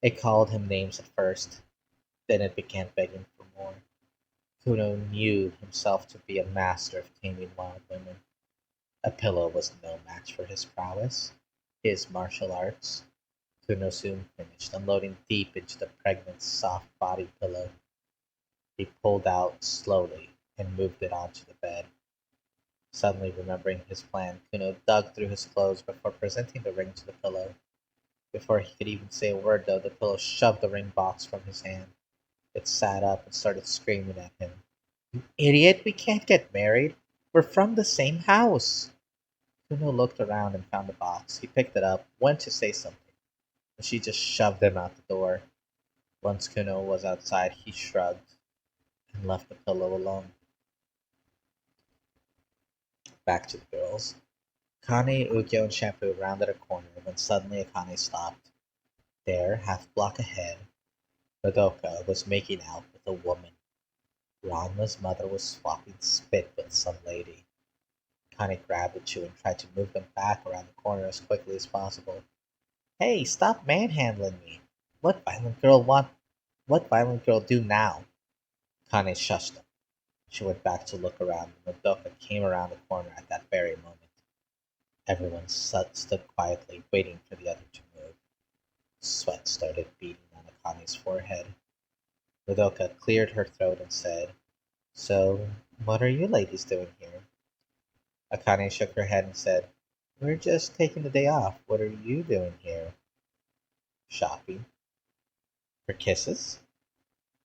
It called him names at first, then it began begging for more. Kuno knew himself to be a master of taming wild women. A pillow was no match for his prowess, his martial arts. Kuno soon finished, unloading deep into the pregnant, soft-bodied pillow. He pulled out slowly and moved it onto the bed. Suddenly remembering his plan, Kuno dug through his clothes before presenting the ring to the pillow. Before he could even say a word, though, the pillow shoved the ring box from his hand. It sat up and started screaming at him. "You idiot, we can't get married. We're from the same house." Kuno looked around and found the box. He picked it up, went to say something, but she just shoved him out the door. Once Kuno was outside, he shrugged and left the pillow alone. Back to the girls. Akane, Ukyo, and Shampoo rounded a corner when suddenly Akane stopped. There, half a block ahead, Madoka was making out with a woman. Ranma's mother was swapping spit with some lady. Akane grabbed the two and tried to move them back around the corner as quickly as possible. Hey, stop manhandling me! What violent girl do now? Akane shushed them. She went back to look around and Madoka came around the corner at that very moment. Everyone stood quietly, waiting for the other to move. Sweat started beading on Akane's forehead. Rudoka cleared her throat and said, "So, what are you ladies doing here?" Akane shook her head and said, "We're just taking the day off. What are you doing here?" "Shopping." "For kisses?"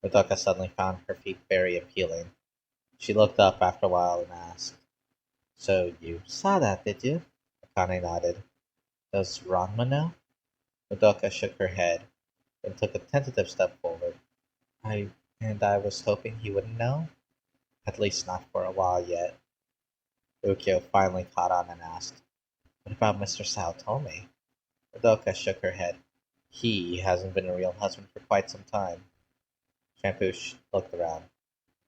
Rudoka suddenly found her feet very appealing. She looked up after a while and asked, "So you saw that, did you?" Akane nodded. "Does Ranma know?" Rudoka shook her head, then took a tentative step forward. I I was hoping he wouldn't know. At least not for a while yet." Ukyo finally caught on and asked, "What about Mr. Saotome?" Rudoka shook her head. "He hasn't been a real husband for quite some time." Shampoosh looked around.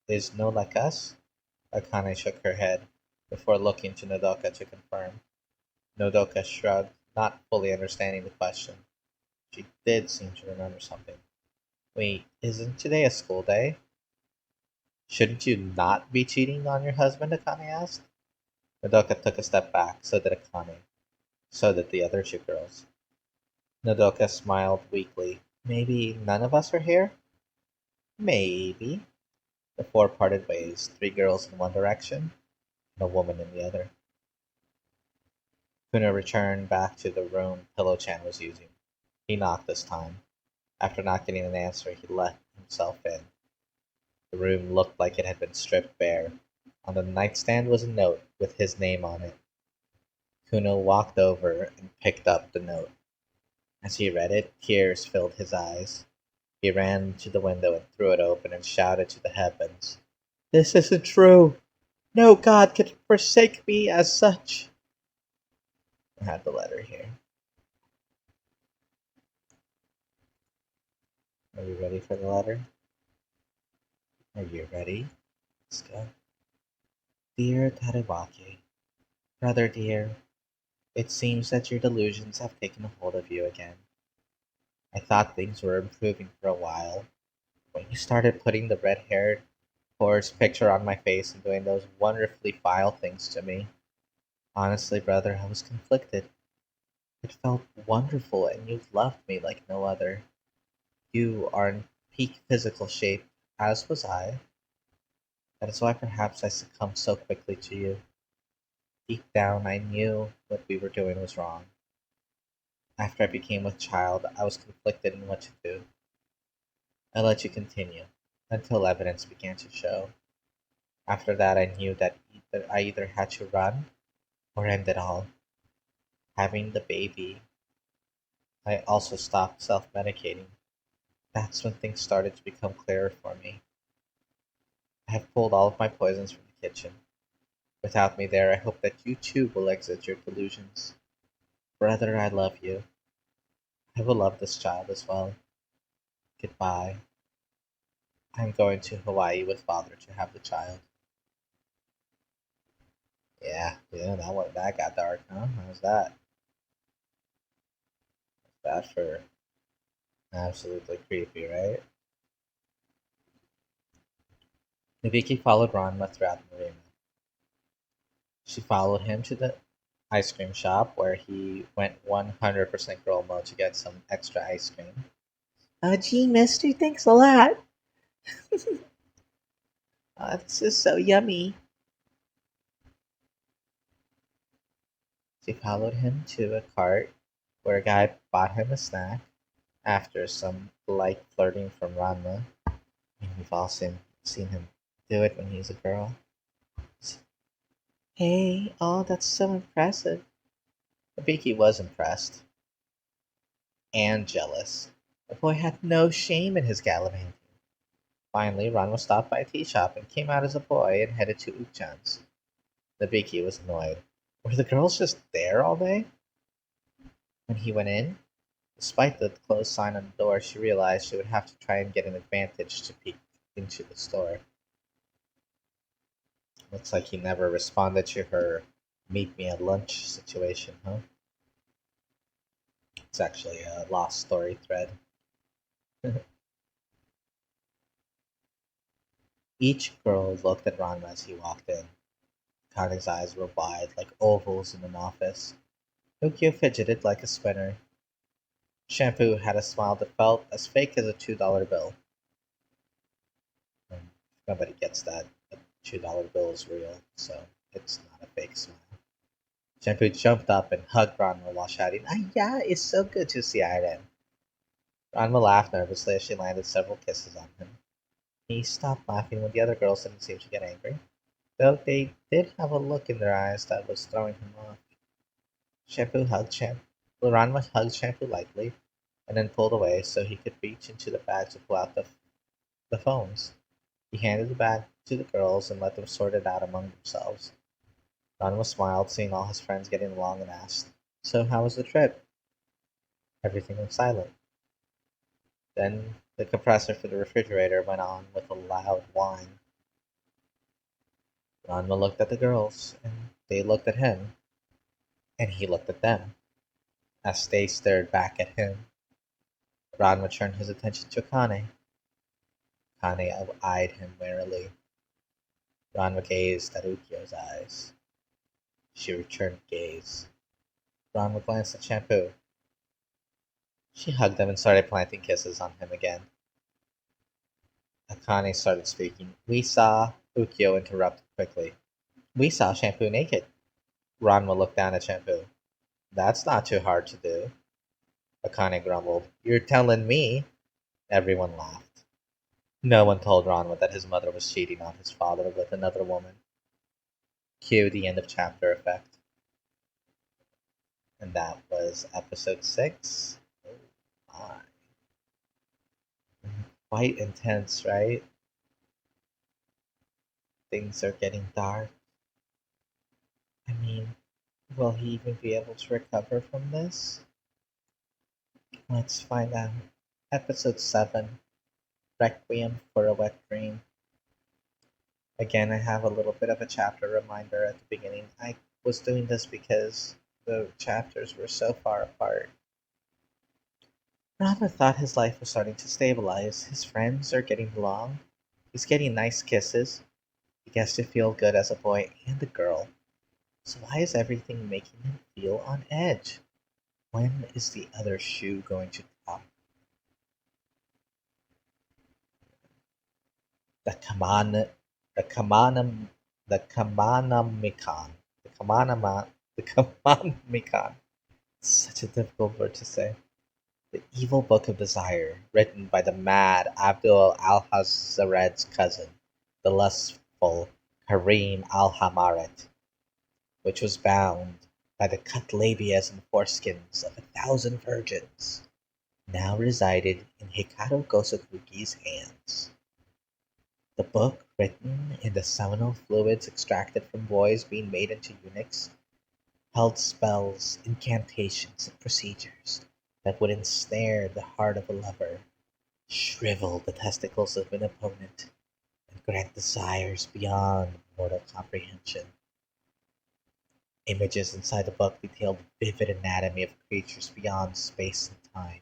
"Is no like us?" Akane shook her head, before looking to Nodoka to confirm. Nodoka shrugged, not fully understanding the question. She did seem to remember something. "Wait, isn't today a school day?" "Shouldn't you not be cheating on your husband?" Akane asked. Nodoka took a step back, so did Akane. So did the other two girls. Nodoka smiled weakly. "Maybe none of us are here?" "Maybe." The four parted ways, three girls in one direction, and a woman in the other. Kuna returned back to the room Pillow-chan was using. He knocked this time. After not getting an answer, he let himself in. The room looked like it had been stripped bare. On the nightstand was a note with his name on it. Kuno walked over and picked up the note. As he read it, tears filled his eyes. He ran to the window and threw it open and shouted to the heavens, "This isn't true! No god can forsake me as such!" I have the letter here. Are you ready for the letter? Are you ready? Let's go. Dear Tadewake, brother dear, it seems that your delusions have taken a hold of you again. I thought things were improving for a while. When you started putting the red-haired horse picture on my face and doing those wonderfully vile things to me. Honestly, brother, I was conflicted. It felt wonderful, and you loved me like no other. You are in peak physical shape, as was I. That is why perhaps I succumbed so quickly to you. Deep down, I knew what we were doing was wrong. After I became a child, I was conflicted in what to do. I let you continue, until evidence began to show. After that, I knew that I either had to run or end it all. Having the baby, I also stopped self-medicating. That's when things started to become clearer for me. I have pulled all of my poisons from the kitchen. Without me there, I hope that you too will exit your delusions. Brother, I love you. I will love this child as well. Goodbye. I'm going to Hawaii with father to have the child. Yeah, that got dark, huh? How's that? That for absolutely creepy, right? Nabiki followed Ranma throughout the marina. She followed him to the ice cream shop where he went 100% girl mode to get some extra ice cream. Gee, mister, thanks a lot. This is so yummy. She followed him to a cart where a guy bought him a snack after some light flirting from Ranma. And we've all seen him do it when he's a girl. Hey, oh, that's so impressive. Abiki was impressed and jealous. The boy had no shame in his gallivanting. Finally, Ranma stopped by a tea shop and came out as a boy and headed to Ukchan's. Nabiki was annoyed. Were the girls just there all day? When he went in, despite the closed sign on the door, she realized she would have to try and get an advantage to peek into the store. Looks like he never responded to her meet me at lunch situation, huh? It's actually a lost story thread. Each girl looked at Ranma as he walked in. Kane's eyes were wide, like ovals in an office. Ukyo fidgeted like a spinner. Shampoo had a smile that felt as fake as a $2 bill. And nobody gets that. A $2 bill is real, so it's not a fake smile. Shampoo jumped up and hugged Ranma while shouting, "Ah, yeah, it's so good to see Irene." Ranma laughed nervously as she landed several kisses on him. He stopped laughing when the other girls didn't seem to get angry, though they did have a look in their eyes that was throwing him off. Shampoo hugged Shampoo. Ranma hugged Shampoo lightly, and then pulled away so he could reach into the bag to pull out the phones. He handed the bag to the girls and let them sort it out among themselves. Ranma smiled, seeing all his friends getting along, and asked, "So, how was the trip?" Everything was silent. Then the compressor for the refrigerator went on with a loud whine. Ranma looked at the girls, and they looked at him, and he looked at them. As they stared back at him, Ranma turned his attention to Kane. Kane eyed him warily. Ranma gazed at Ukyo's eyes. She returned gaze. Ranma glanced at Shampoo. She hugged him and started planting kisses on him again. Akane started speaking. "We saw," Ukyo interrupted quickly. "We saw Shampoo naked." Ranma looked down at Shampoo. "That's not too hard to do." Akane grumbled. "You're telling me." Everyone laughed. No one told Ranma that his mother was cheating on his father with another woman. Cue the end of chapter effect. And that was episode 6. Oh my. Quite intense, right? Things are getting dark. I mean, will he even be able to recover from this? Let's find out. Episode 7, Requiem for a Wet Dream. Again, I have a little bit of a chapter reminder at the beginning. I was doing this because the chapters were so far apart. Rama thought his life was starting to stabilize. His friends are getting along. He's getting nice kisses. He gets to feel good as a boy and a girl. So why is everything making him feel on edge? When is the other shoe going to drop? The Kamana, the Kamana, the Kamanamikon, the Kamanama, the Kamanamikon. Such a difficult word to say. The Evil Book of Desire, written by the mad Abdul Alhazared's cousin, the lustful Karim Al-Hamaret, which was bound by the cut labias and foreskins of 1,000 virgins, now resided in Hikaru Gosokugi's hands. The book, written in the seminal fluids extracted from boys being made into eunuchs, held spells, incantations, and procedures that would ensnare the heart of a lover, shrivel the testicles of an opponent, and grant desires beyond mortal comprehension. Images inside the book detailed the vivid anatomy of creatures beyond space and time.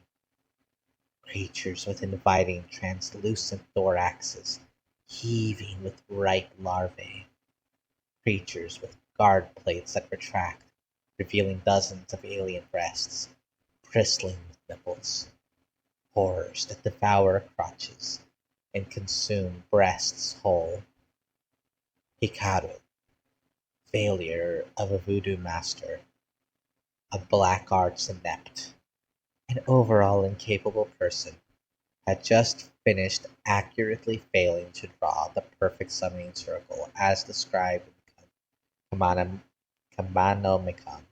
Creatures with inviting, translucent thoraxes, heaving with ripe larvae. Creatures with guard plates that retract, revealing dozens of alien breasts, bristling with nipples. Horrors that devour crotches and consume breasts whole. Hikaru, failure of a voodoo master, a black arts inept, an overall incapable person, had just finished accurately failing to draw the perfect summoning circle as described in Kamanomicon.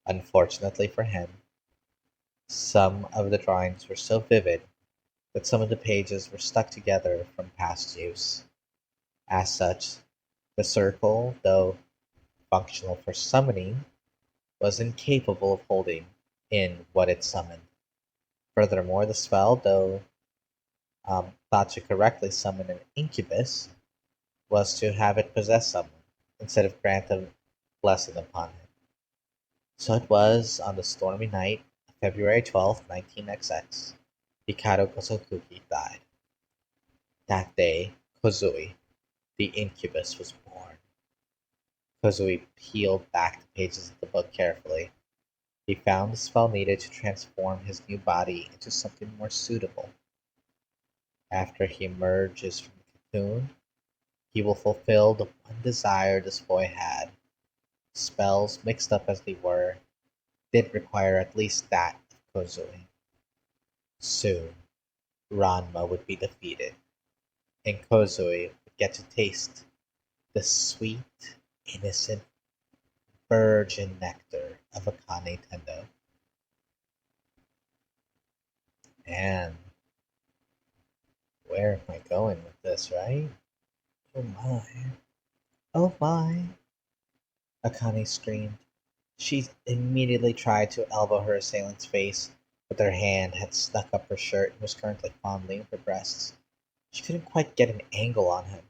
Unfortunately for him, some of the drawings were so vivid that some of the pages were stuck together from past use. As such, the circle, though functional for summoning, was incapable of holding in what it summoned. Furthermore, the spell, though thought to correctly summon an incubus, was to have it possess someone, instead of grant a blessing upon it. So it was on the stormy night of February 12th, 19XX, Hikaru Kosokugi died. That day, Kozui, the incubus, was born. Kozui peeled back the pages of the book carefully. He found the spell needed to transform his new body into something more suitable. After he emerges from the cocoon, he will fulfill the one desire this boy had. Spells, mixed up as they were, did require at least that of Kozui. Soon, Ranma would be defeated, and Kozui would get to taste the sweet, innocent, virgin nectar of Akane Tendo. And where am I going with this, right? Oh my. Oh my. Akane screamed. She immediately tried to elbow her assailant's face, but her hand had snuck up her shirt and was currently fondling her breasts. She couldn't quite get an angle on him.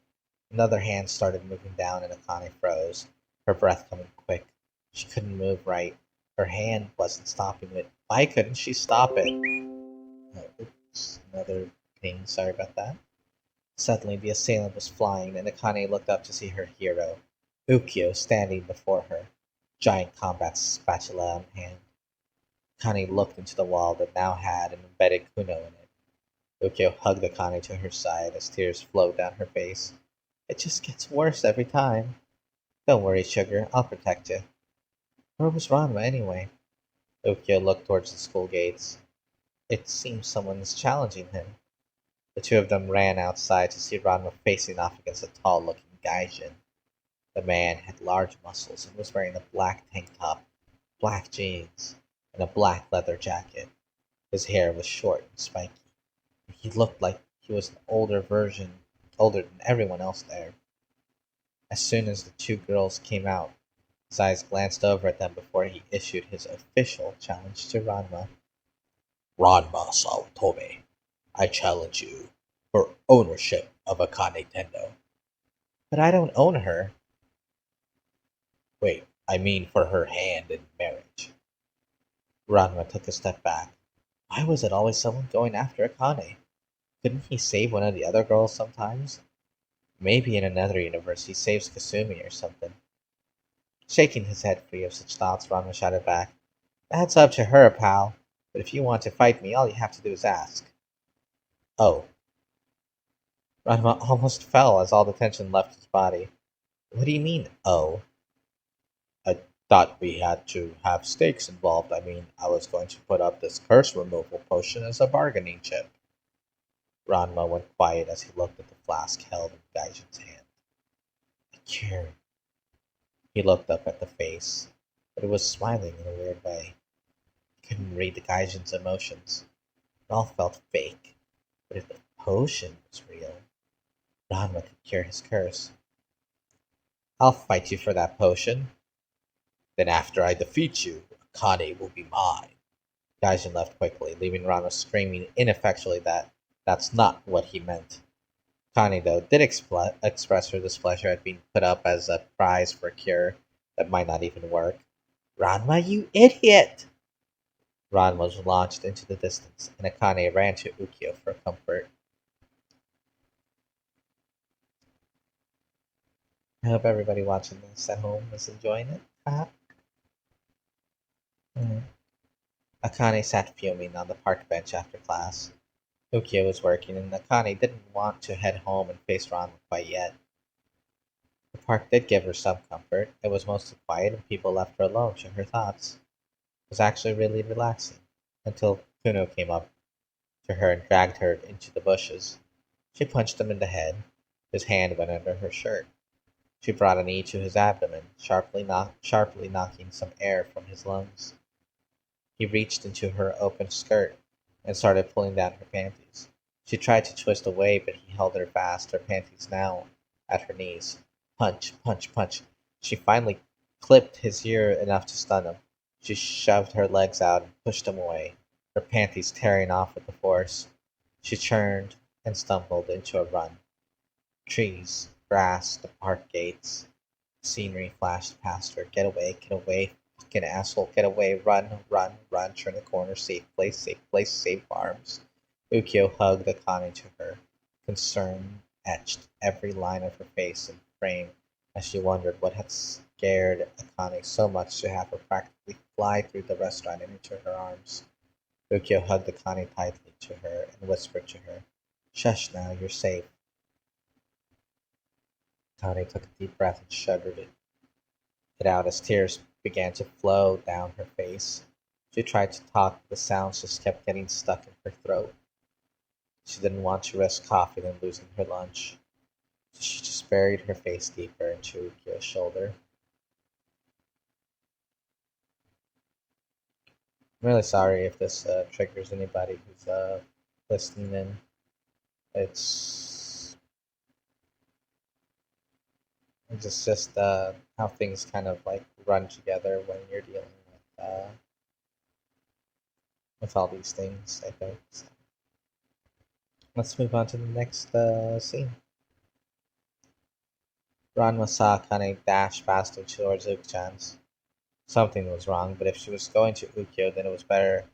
Another hand started moving down and Akane froze, her breath coming quick. She couldn't move right. Her hand wasn't stopping it. Why couldn't she stop it? Oops, another ping. Sorry about that. Suddenly the assailant was flying, and Akane looked up to see her hero, Ukyo, standing before her, giant combat spatula in hand. Akane looked into the wall that now had an embedded kuno in it. Ukyo hugged Akane to her side as tears flowed down her face. It just gets worse every time. Don't worry, sugar, I'll protect you. Where was Ranma anyway? Ukyo looked towards the school gates. It seems someone is challenging him. The two of them ran outside to see Ranma facing off against a tall-looking gaijin. The man had large muscles and was wearing a black tank top, black jeans, and a black leather jacket. His hair was short and spiky. He looked like he was an older than everyone else there. As soon as the two girls came out, his eyes glanced over at them before he issued his official challenge to Ranma. Ranma Saotome, I challenge you for ownership of Akane Tendo. But I don't own her. Wait, I mean for her hand in marriage. Ranma took a step back. Why was it always someone going after Akane? Couldn't he save one of the other girls sometimes? Maybe in another universe he saves Kasumi or something. Shaking his head free of such thoughts, Ranma shouted back, That's up to her, pal. But if you want to fight me, all you have to do is ask. Oh. Ranma almost fell as all the tension left his body. What do you mean, oh? I thought we had to have stakes involved. I mean, I was going to put up this curse removal potion as a bargaining chip. Ranma went quiet as he looked at the flask held in Gaijin's hand. A cure. He looked up at the face, but it was smiling in a weird way. He couldn't read the Gaijin's emotions. It all felt fake. But if the potion was real, Ranma could cure his curse. I'll fight you for that potion. Then after I defeat you, Akane will be mine. Gaijin left quickly, leaving Ranma screaming ineffectually that that's not what he meant. Akane, though, did express her displeasure at being put up as a prize for a cure that might not even work. Ranma, you idiot! Ranma was launched into the distance, and Akane ran to Ukyo for comfort. I hope everybody watching this at home is enjoying it. Mm. Akane sat fuming on the park bench after class. Ukyo was working, and Akane didn't want to head home and face Ranma quite yet. The park did give her some comfort. It was mostly quiet, and people left her alone to her thoughts. It was actually really relaxing, until Kuno came up to her and dragged her into the bushes. She punched him in the head. His hand went under her shirt. She brought a knee to his abdomen, sharply knocking some air from his lungs. He reached into her open skirt and started pulling down her panties. She tried to twist away, but he held her fast, her panties now at her knees. Punch, punch, punch. She finally clipped his ear enough to stun him. She shoved her legs out and pushed him away, her panties tearing off with the force. She turned and stumbled into a run. Trees, grass, the park gates. Scenery flashed past her. Get away, fucking asshole, get away, run, run, run, turn the corner, safe place, safe farms. Ukyo hugged Akane to her. Concern etched every line of her face and frame as she wondered scared Akane so much to have her practically fly through the restaurant and into her arms. Ukyo hugged Akane tightly to her and whispered to her, "Shush now, you're safe." Akane took a deep breath and shuddered it out as tears began to flow down her face. She tried to talk, but the sounds just kept getting stuck in her throat. She didn't want to risk coughing and losing her lunch, so she just buried her face deeper into Ukyo's shoulder. I'm really sorry if this triggers anybody who's listening in. It's it's just how things kind of like run together when you're dealing with all these things. I think. So let's move on to the next scene. Ranma saw Kane dash faster towards Ukchan's. Something was wrong, but if she was going to Ukyo, then it was better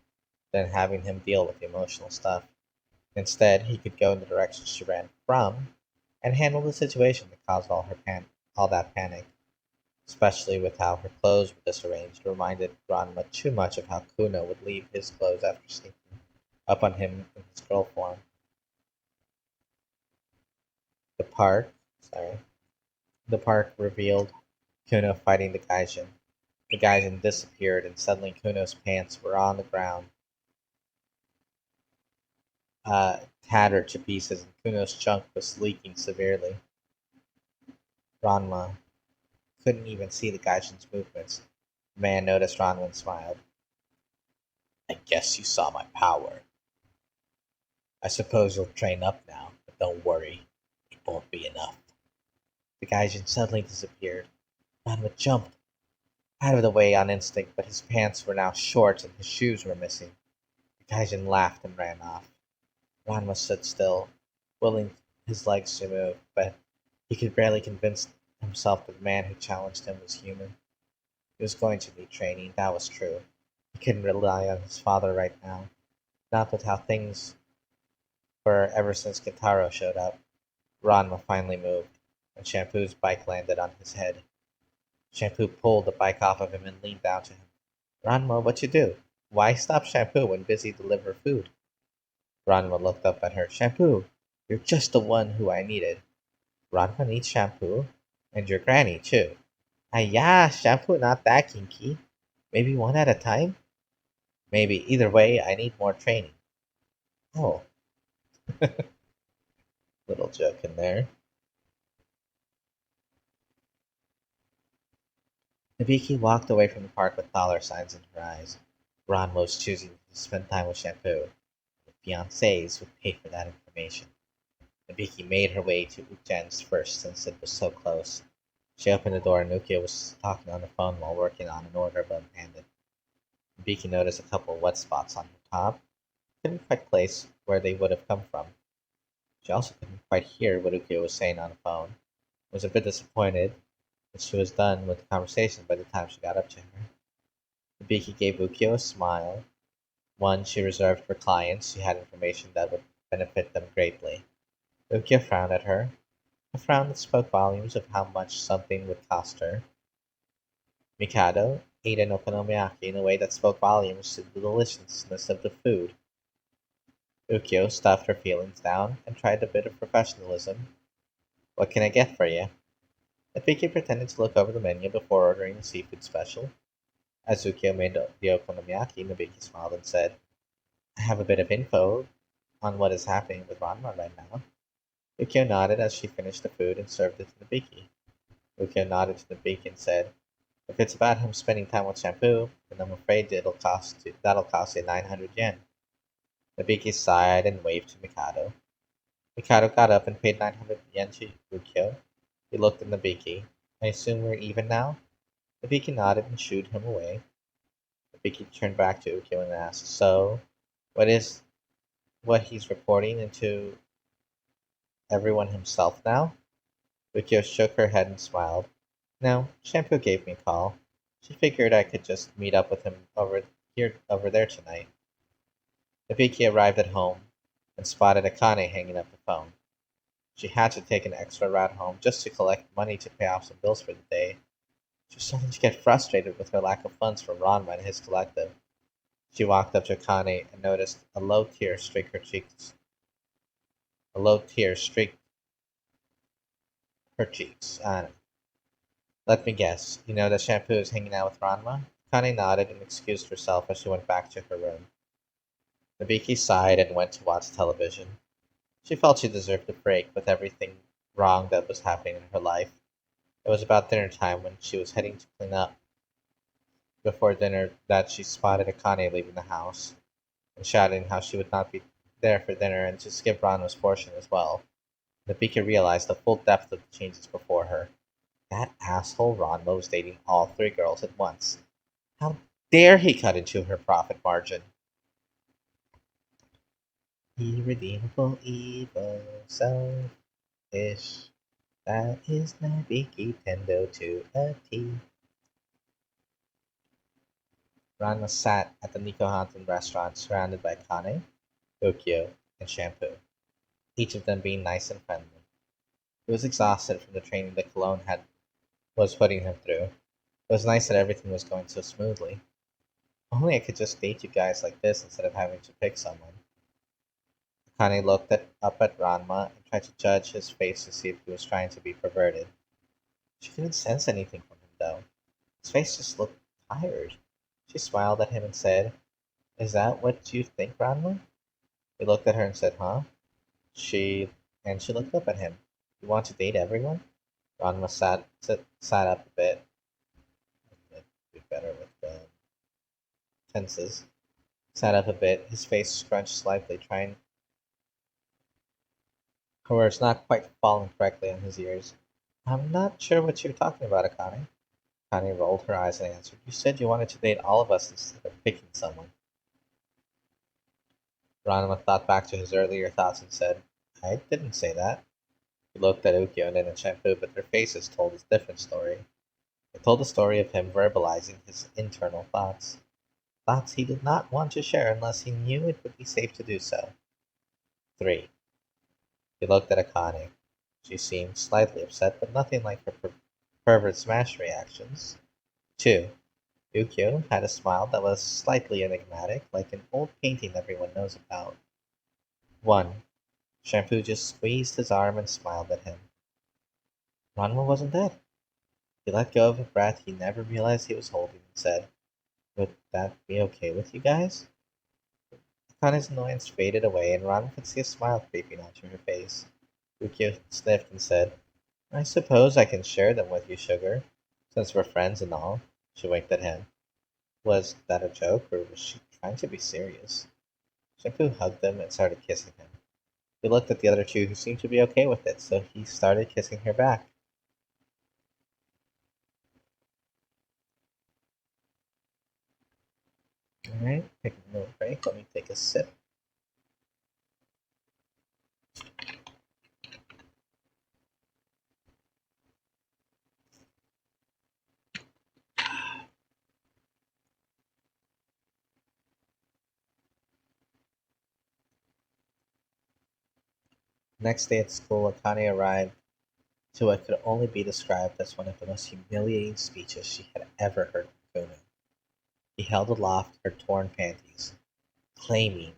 than having him deal with the emotional stuff. Instead, he could go in the direction she ran from and handle the situation that caused all that panic, especially with how her clothes were disarranged, reminded Ranma too much of how Kuno would leave his clothes after sneaking up on him in his girl form. The park, sorry, the park revealed Kuno fighting the Gaijin. The Gaijin disappeared, and suddenly Kuno's pants were on the ground, tattered to pieces, and Kuno's junk was leaking severely. Ranma couldn't even see the Gaijin's movements. The man noticed Ranma and smiled. "I guess you saw my power. I suppose you'll train up now, but don't worry, it won't be enough." The Gaijin suddenly disappeared. Ranma jumped out of the way on instinct, but his pants were now short and his shoes were missing. The Gaijin laughed and ran off. Ranma stood still, willing his legs to move, but he could barely convince himself that the man who challenged him was human. He was going to need training, that was true. He couldn't rely on his father right now, not with how things were ever since Kintaro showed up. Ranma finally moved, and Shampoo's bike landed on his head. Shampoo pulled the bike off of him and leaned down to him. "Ranma, what you do? Why stop Shampoo when busy deliver food?" Ranma looked up at her. "Shampoo, you're just the one who I needed." "Ranma needs Shampoo? And your granny, too." "Ah, yeah, Shampoo not that kinky. Maybe one at a time?" "Maybe. Either way, I need more training." "Oh." Little joke in there. Nabiki walked away from the park with dollar signs in her eyes. Ranma was choosing to spend time with Shampoo. The fiancés would pay for that information. Nabiki made her way to Ujen's first since it was so close. She opened the door and Nukia was talking on the phone while working on an order above-handed. Nabiki noticed a couple of wet spots on her top. Couldn't quite place where they would have come from. She also couldn't quite hear what Ukia was saying on the phone. Was a bit disappointed that she was done with the conversation by the time she got up to her. Nabiki gave Ukyo a smile, one she reserved for clients who had information that would benefit them greatly. Ukyo frowned at her, a frown that spoke volumes of how much something would cost her. Mikado ate an okonomiyaki in a way that spoke volumes to the deliciousness of the food. Ukyo stuffed her feelings down and tried a bit of professionalism. "What can I get for you?" Nabiki pretended to look over the menu before ordering the seafood special. As Ukyo made the okonomiyaki, Nabiki smiled and said, "I have a bit of info on what is happening with Ranma right now." Ukyo nodded as she finished the food and served it to Nabiki. Ukyo nodded to Nabiki and said, "If it's about him spending time with Shampoo, then I'm afraid that'll cost you 900 yen." Nabiki sighed and waved to Mikado. Mikado got up and paid 900 yen to Ukyo. He looked at Nabiki. "I assume we're even now?" Nabiki nodded and shooed him away. Nabiki turned back to Ukyo and asked, "So, what is what he's reporting into everyone himself now?" Ukyo shook her head and smiled. "No, Shampoo gave me a call. She figured I could just meet up with him over there tonight." Nabiki arrived at home and spotted Akane hanging up the phone. She had to take an extra route home just to collect money to pay off some bills for the day. She was starting to get frustrated with her lack of funds from Ranma and his collective. She walked up to Akane and noticed a low tear streaked her cheeks. Let me guess, you know that Shampoo is hanging out with Ranma? Akane nodded and excused herself as she went back to her room. Nabiki sighed and went to watch television. She felt she deserved a break with everything wrong that was happening in her life. It was about dinner time when she was heading to clean up before dinner that she spotted Akane leaving the house and shouting how she would not be there for dinner and to skip Ranma's portion as well. Nabiki realized the full depth of the changes before her. That asshole Ranma was dating all three girls at once. How dare he cut into her profit margin? Irredeemable evil, selfish. That is Nabiki Tendo to a T. Ranma sat at the Nikohantan restaurant surrounded by Kane, Tokyo, and Shampoo, each of them being nice and friendly. He was exhausted from the training that Cologne was putting him through. It was nice that everything was going so smoothly. Only I could just date you guys like this instead of having to pick someone. Kane up at Ranma and tried to judge his face to see if he was trying to be perverted. She couldn't sense anything from him, though. His face just looked tired. She smiled at him and said, "Is that what you think, Ranma?" He looked at her and said, "Huh?" She she looked up at him. "You want to date everyone?" Ranma sat up a bit. Do better with the tenses. Sat up a bit, his face scrunched slightly, trying her words not quite falling correctly on his ears. "I'm not sure what you're talking about, Akane." Akane rolled her eyes and answered, "You said you wanted to date all of us instead of picking someone." Ranma thought back to his earlier thoughts and said, "I didn't say that." He looked at Ukyo and then at Shampoo, but their faces told a different story. They told the story of him verbalizing his internal thoughts. Thoughts he did not want to share unless he knew it would be safe to do so. 3. He looked at Akane. She seemed slightly upset, but nothing like her pervert smash reactions. 2. Ukyo had a smile that was slightly enigmatic, like an old painting everyone knows about. 1. Shampoo just squeezed his arm and smiled at him. Ranma wasn't dead. He let go of a breath he never realized he was holding and said, "Would that be okay with you guys?" Akane's annoyance faded away and Ranma could see a smile creeping onto her face. Ukyo sniffed and said, "I suppose I can share them with you, sugar, since we're friends and all." She winked at him. Was that a joke, or was she trying to be serious? Shampoo hugged him and started kissing him. He looked at the other two who seemed to be okay with it, so he started kissing her back. Alright, taking a little break. Let me take a sip. Next day at school, Akane arrived to what could only be described as one of the most humiliating speeches she had ever heard from Kuno. He held aloft her torn panties, claiming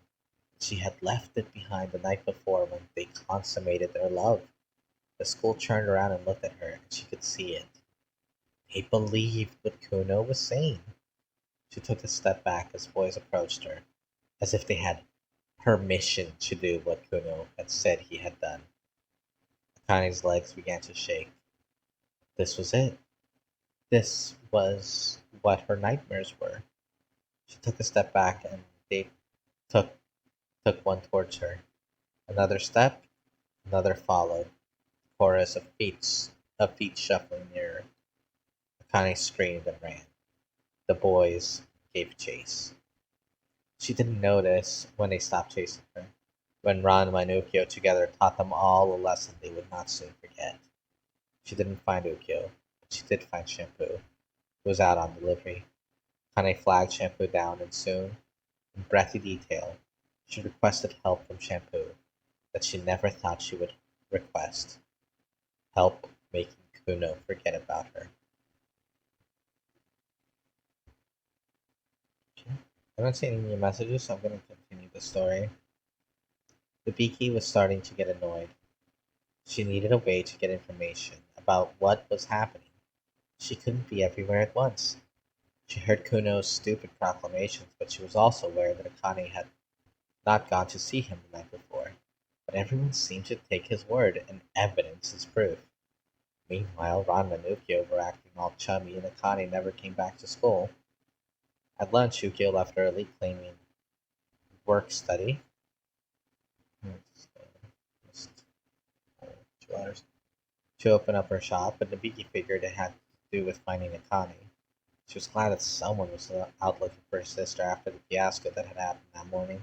she had left it behind the night before when they consummated their love. The school turned around and looked at her, and she could see it. They believed what Kuno was saying. She took a step back as boys approached her, as if they had permission to do what Kuno had said he had done. Akane's legs began to shake. This was it. This was what her nightmares were. She took a step back and they took took one towards her. Another step, another followed. Chorus of feet shuffling nearer. Akane screamed and ran. The boys gave chase. She didn't notice when they stopped chasing her. When Ranma and Ukyo together taught them all a lesson they would not soon forget. She didn't find Ukyo, but she did find Shampoo, who was out on delivery. Kane flagged Shampoo down and soon, in breathy detail, she requested help from Shampoo that she never thought she would request. Help making Kuno forget about her. I haven't seen any new messages, so I'm going to continue the story. The beaky was starting to get annoyed. She needed a way to get information about what was happening. She couldn't be everywhere at once. She heard Kuno's stupid proclamations, but she was also aware that Akane had not gone to see him the night before. But everyone seemed to take his word, and evidence is proof. Meanwhile, Ranma and Ukyo were acting all chummy, and Akane never came back to school. At lunch, Ukyo left early, claiming work study. Just 2 hours. To open up her shop, but Nabiki figured it had to do with finding Akane. She was glad that someone was out looking for her sister after the fiasco that had happened that morning.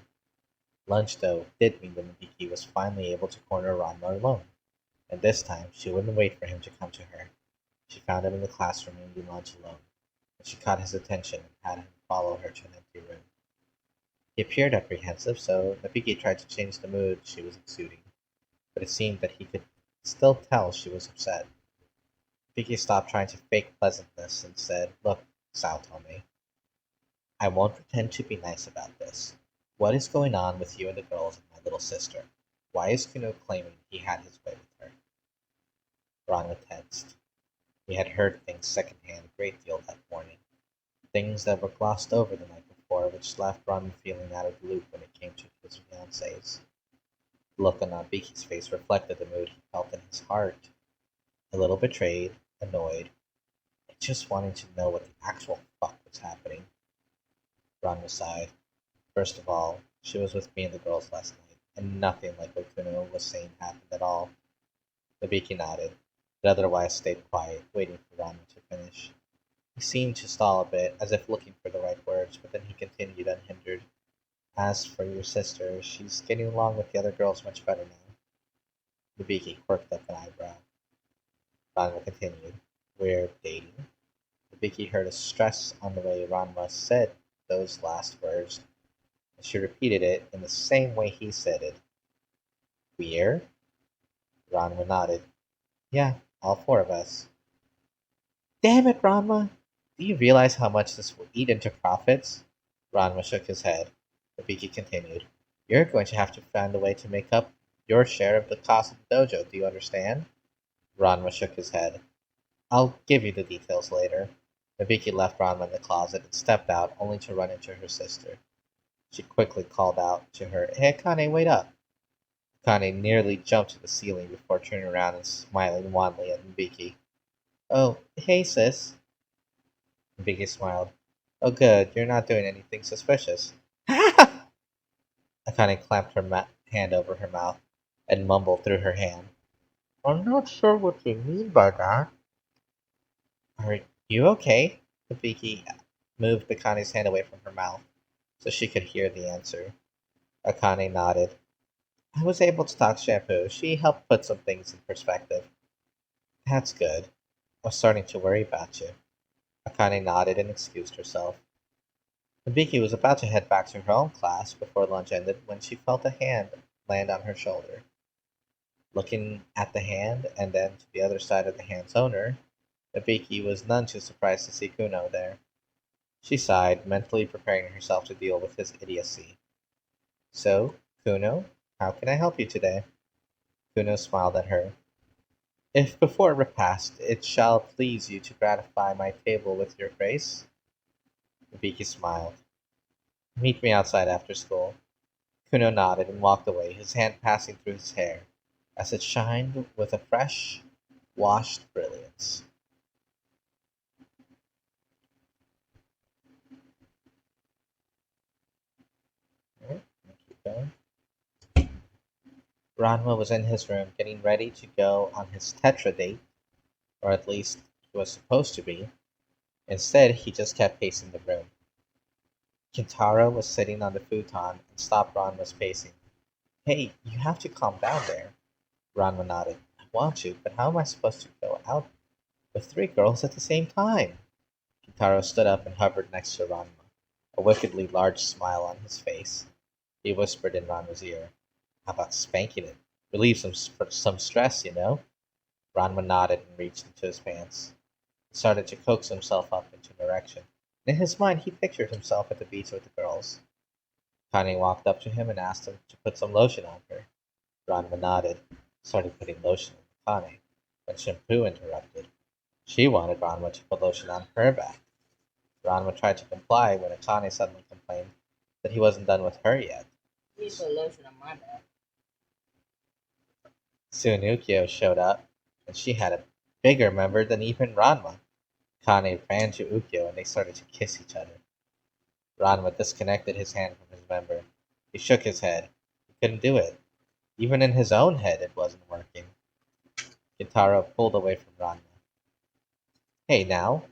Lunch, though, did mean that Nabiki was finally able to corner Ranma alone, and this time she wouldn't wait for him to come to her. She found him in the classroom eating lunch alone, and she caught his attention and had him follow her to an empty room. He appeared apprehensive, so Nabiki tried to change the mood she was exuding, but it seemed that he could still tell she was upset. Nabiki stopped trying to fake pleasantness and said, "Look, Saotome, I won't pretend to be nice about this. What is going on with you and the girls and my little sister? Why is Kuno claiming he had his way with her?" Ranma tensed. He had heard things secondhand a great deal that morning, things that were glossed over the night before, which left Ranma feeling out of the loop when it came to his fiancées. The look on Nabiki's face reflected the mood he felt in his heart, a little betrayed, annoyed, and just wanting to know what the actual fuck was happening. Ranma sighed. First of all, she was with me and the girls last night, and nothing like what Kuno was saying happened at all. Nabiki nodded, but otherwise stayed quiet, waiting for Ranma to finish. He seemed to stall a bit, as if looking for the right words, but then he continued unhindered. As for your sister, she's getting along with the other girls much better now. Nabiki quirked up an eyebrow. Ranma continued. We're dating. Nabiki heard a stress on the way Ranma said those last words, and she repeated it in the same way he said it. We're? Ranma nodded. Yeah, all four of us. Damn it, Ranma! Do you realize how much this will eat into profits? Ranma shook his head. Nabiki continued. You're going to have to find a way to make up your share of the cost of the dojo, do you understand? Ranma shook his head. I'll give you the details later. Nabiki left Ranma in the closet and stepped out, only to run into her sister. She quickly called out to her, Hey, Akane, wait up! Akane nearly jumped to the ceiling before turning around and smiling wanly at Nabiki. Oh, hey, sis. Nabiki smiled. Oh, good, you're not doing anything suspicious. Akane clamped her hand over her mouth and mumbled through her hand. I'm not sure what you mean by that. Are you okay? Nabiki moved Akane's hand away from her mouth so she could hear the answer. Akane nodded. I was able to talk Shampoo. She helped put some things in perspective. That's good. I was starting to worry about you. Akane nodded and excused herself. Nabiki was about to head back to her own class before lunch ended when she felt a hand land on her shoulder. Looking at the hand and then to the other side of the hand's owner, Nabiki was none too surprised to see Kuno there. She sighed, mentally preparing herself to deal with his idiocy. So, Kuno, how can I help you today? Kuno smiled at her. If before repast it shall please you to gratify my table with your grace. Nabiki smiled. Meet me outside after school. Kuno nodded and walked away, his hand passing through his hair, as it shined with a fresh, washed brilliance. Alright, keep going. Ranma was in his room getting ready to go on his Tetra date, or at least he was supposed to be. Instead, he just kept pacing the room. Kintaro was sitting on the futon and stopped Ranma's pacing. Hey, you have to calm down there. Ranma nodded. I want to, but how am I supposed to go out with three girls at the same time? Kintaro stood up and hovered next to Ranma, a wickedly large smile on his face. He whispered in Ranma's ear, How about spanking it? Relieve some stress, you know? Ranma nodded and reached into his pants. He started to coax himself up into an erection. In his mind, he pictured himself at the beach with the girls. Connie walked up to him and asked him to put some lotion on her. Ranma nodded, started putting lotion on Connie, when Shampoo interrupted. She wanted Ranma to put lotion on her back. Ranma tried to comply when Akane suddenly complained that he wasn't done with her yet. You put lotion on my back. Soon Ukyo showed up, and she had a bigger member than even Ranma. Kane ran to Ukyo and they started to kiss each other. Ranma disconnected his hand from his member. He shook his head. He couldn't do it. Even in his own head it wasn't working. Gintaro pulled away from Ranma. Hey now,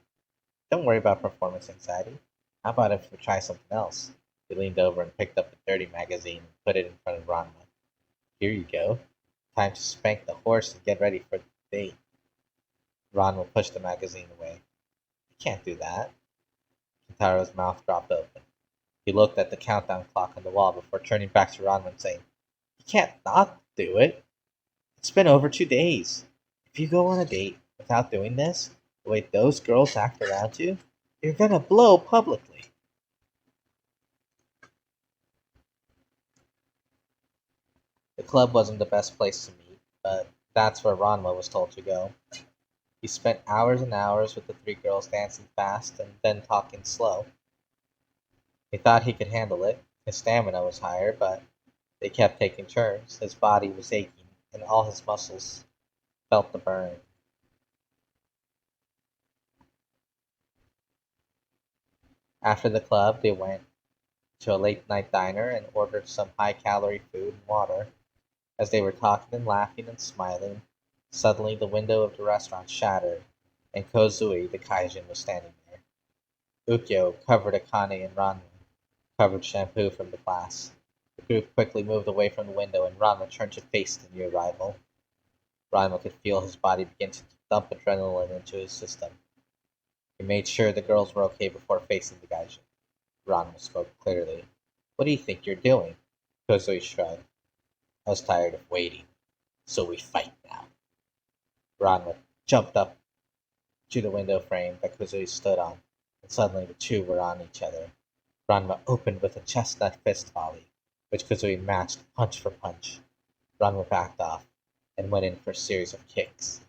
don't worry about performance anxiety. How about if we try something else? He leaned over and picked up a dirty magazine and put it in front of Ranma. Here you go. Time to spank the horse and get ready for the date. Ranma pushed the magazine away. You can't do that. Kintaro's mouth dropped open. He looked at the countdown clock on the wall before turning back to Ranma and saying, You can't not do it. It's been over 2 days. If you go on a date without doing this, the way those girls act around you, you're gonna blow publicly. The club wasn't the best place to meet, but that's where Ranma was told to go. He spent hours and hours with the three girls dancing fast and then talking slow. He thought he could handle it. His stamina was higher, but they kept taking turns. His body was aching, and all his muscles felt the burn. After the club, they went to a late-night diner and ordered some high-calorie food and water. As they were talking and laughing and smiling, suddenly the window of the restaurant shattered, and Kozui, the kaijin, was standing there. Ukyo covered Akane and Ranma, covered Shampoo from the glass. The group quickly moved away from the window, and Ranma turned to face the new arrival. Ranma could feel his body begin to dump adrenaline into his system. He made sure the girls were okay before facing the gaijin. Ranma spoke clearly. What do you think you're doing? Kozui shrugged. I was tired of waiting, so we fight now. Ranma jumped up to the window frame that Kozui stood on, and suddenly the two were on each other. Ranma opened with a chestnut fist volley, which Kozui matched punch for punch. Ranma backed off, and went in for a series of kicks.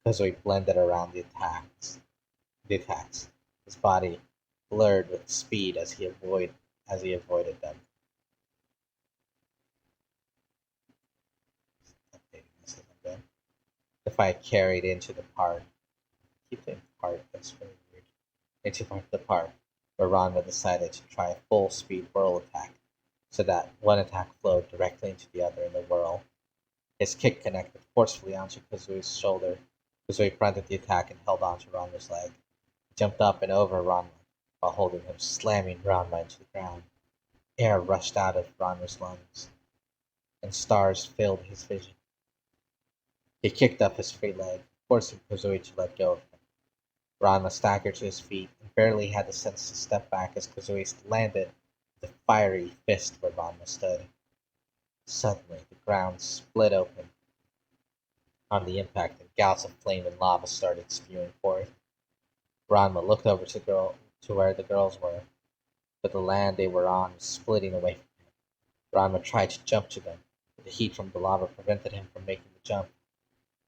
Kozui blended around the attacks. His body blurred with speed as he avoided them. Updating this as I'm done. The fight carried into the park. Keep saying park, that's really weird. Into the park, where Ranma decided to try a full speed whirl attack, so that one attack flowed directly into the other in the whirl. His kick connected forcefully onto Kazui's shoulder. Kazui fronted the attack and held onto Ranma's leg. He jumped up and over Ranma, while holding him, slamming Ranma into the ground. Air rushed out of Ranma's lungs, and stars filled his vision. He kicked up his free leg, forcing Kazui to let go of him. Ranma staggered to his feet and barely had the sense to step back as Kazui landed with a fiery fist where Ranma stood. Suddenly, the ground split open on the impact, and gouts of flame and lava started spewing forth. Ranma looked over to where the girls were, but the land they were on was splitting away from him. Ranma tried to jump to them, but the heat from the lava prevented him from making the jump.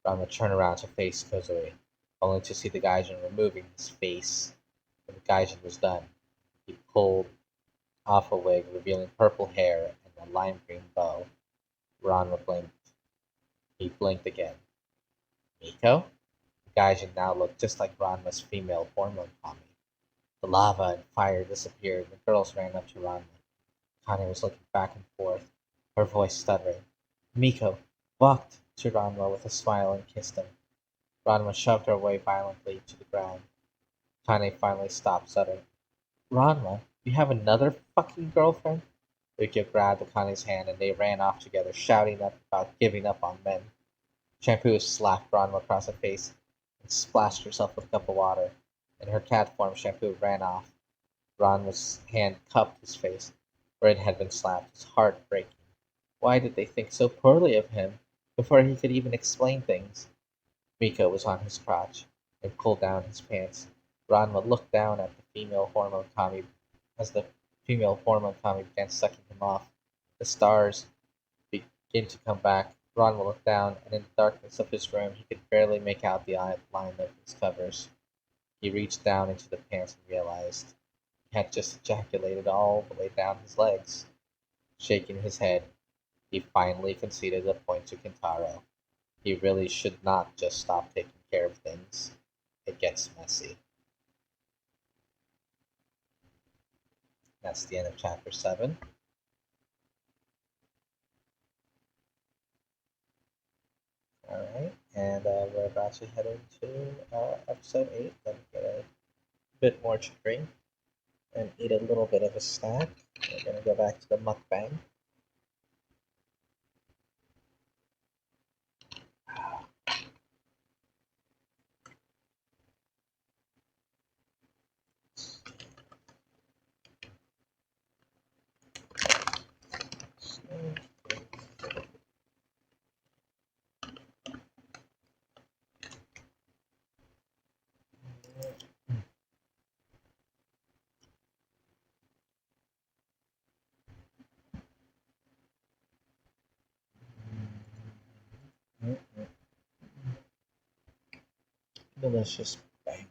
Ranma turned around to face Kozui, only to see the gaijin removing his face. When the gaijin was done, he pulled off a wig, revealing purple hair and a lime green bow. Ranma blinked. He blinked again. Miko? The gaijin now looked just like Ranma's female form on Kami. The lava and fire disappeared, and the girls ran up to Ranma. Kani was looking back and forth, her voice stuttering. Miko walked to Ranma with a smile and kissed him. Ranma shoved her away violently to the ground. Kane finally stopped, stuttering. Ranma, you have another fucking girlfriend? Rikyo grabbed Akane's hand and they ran off together, shouting about giving up on men. Shampoo slapped Ranma across the face and splashed herself with a cup of water. In her cat form, Shampoo ran off. Ranma's hand cupped his face, where it had been slapped, his heart breaking. Why did they think so poorly of him, before he could even explain things? Miko was on his crotch, and pulled down his pants. Ranma looked down at the as the female hormone Kami began sucking him off. The stars begin to come back. Ron will look down, and in the darkness of his room he could barely make out the outline of his covers. He reached down into the pants and realized he had just ejaculated all the way down his legs. Shaking his head, he finally conceded the point to Kintaro. He really should not just stop taking care of things. It gets messy. That's the end of chapter 7. Alright, and we're about to head into episode 8. Let me get a bit more to drink and eat a little bit of a snack. We're going to go back to the mukbang. Delicious bang.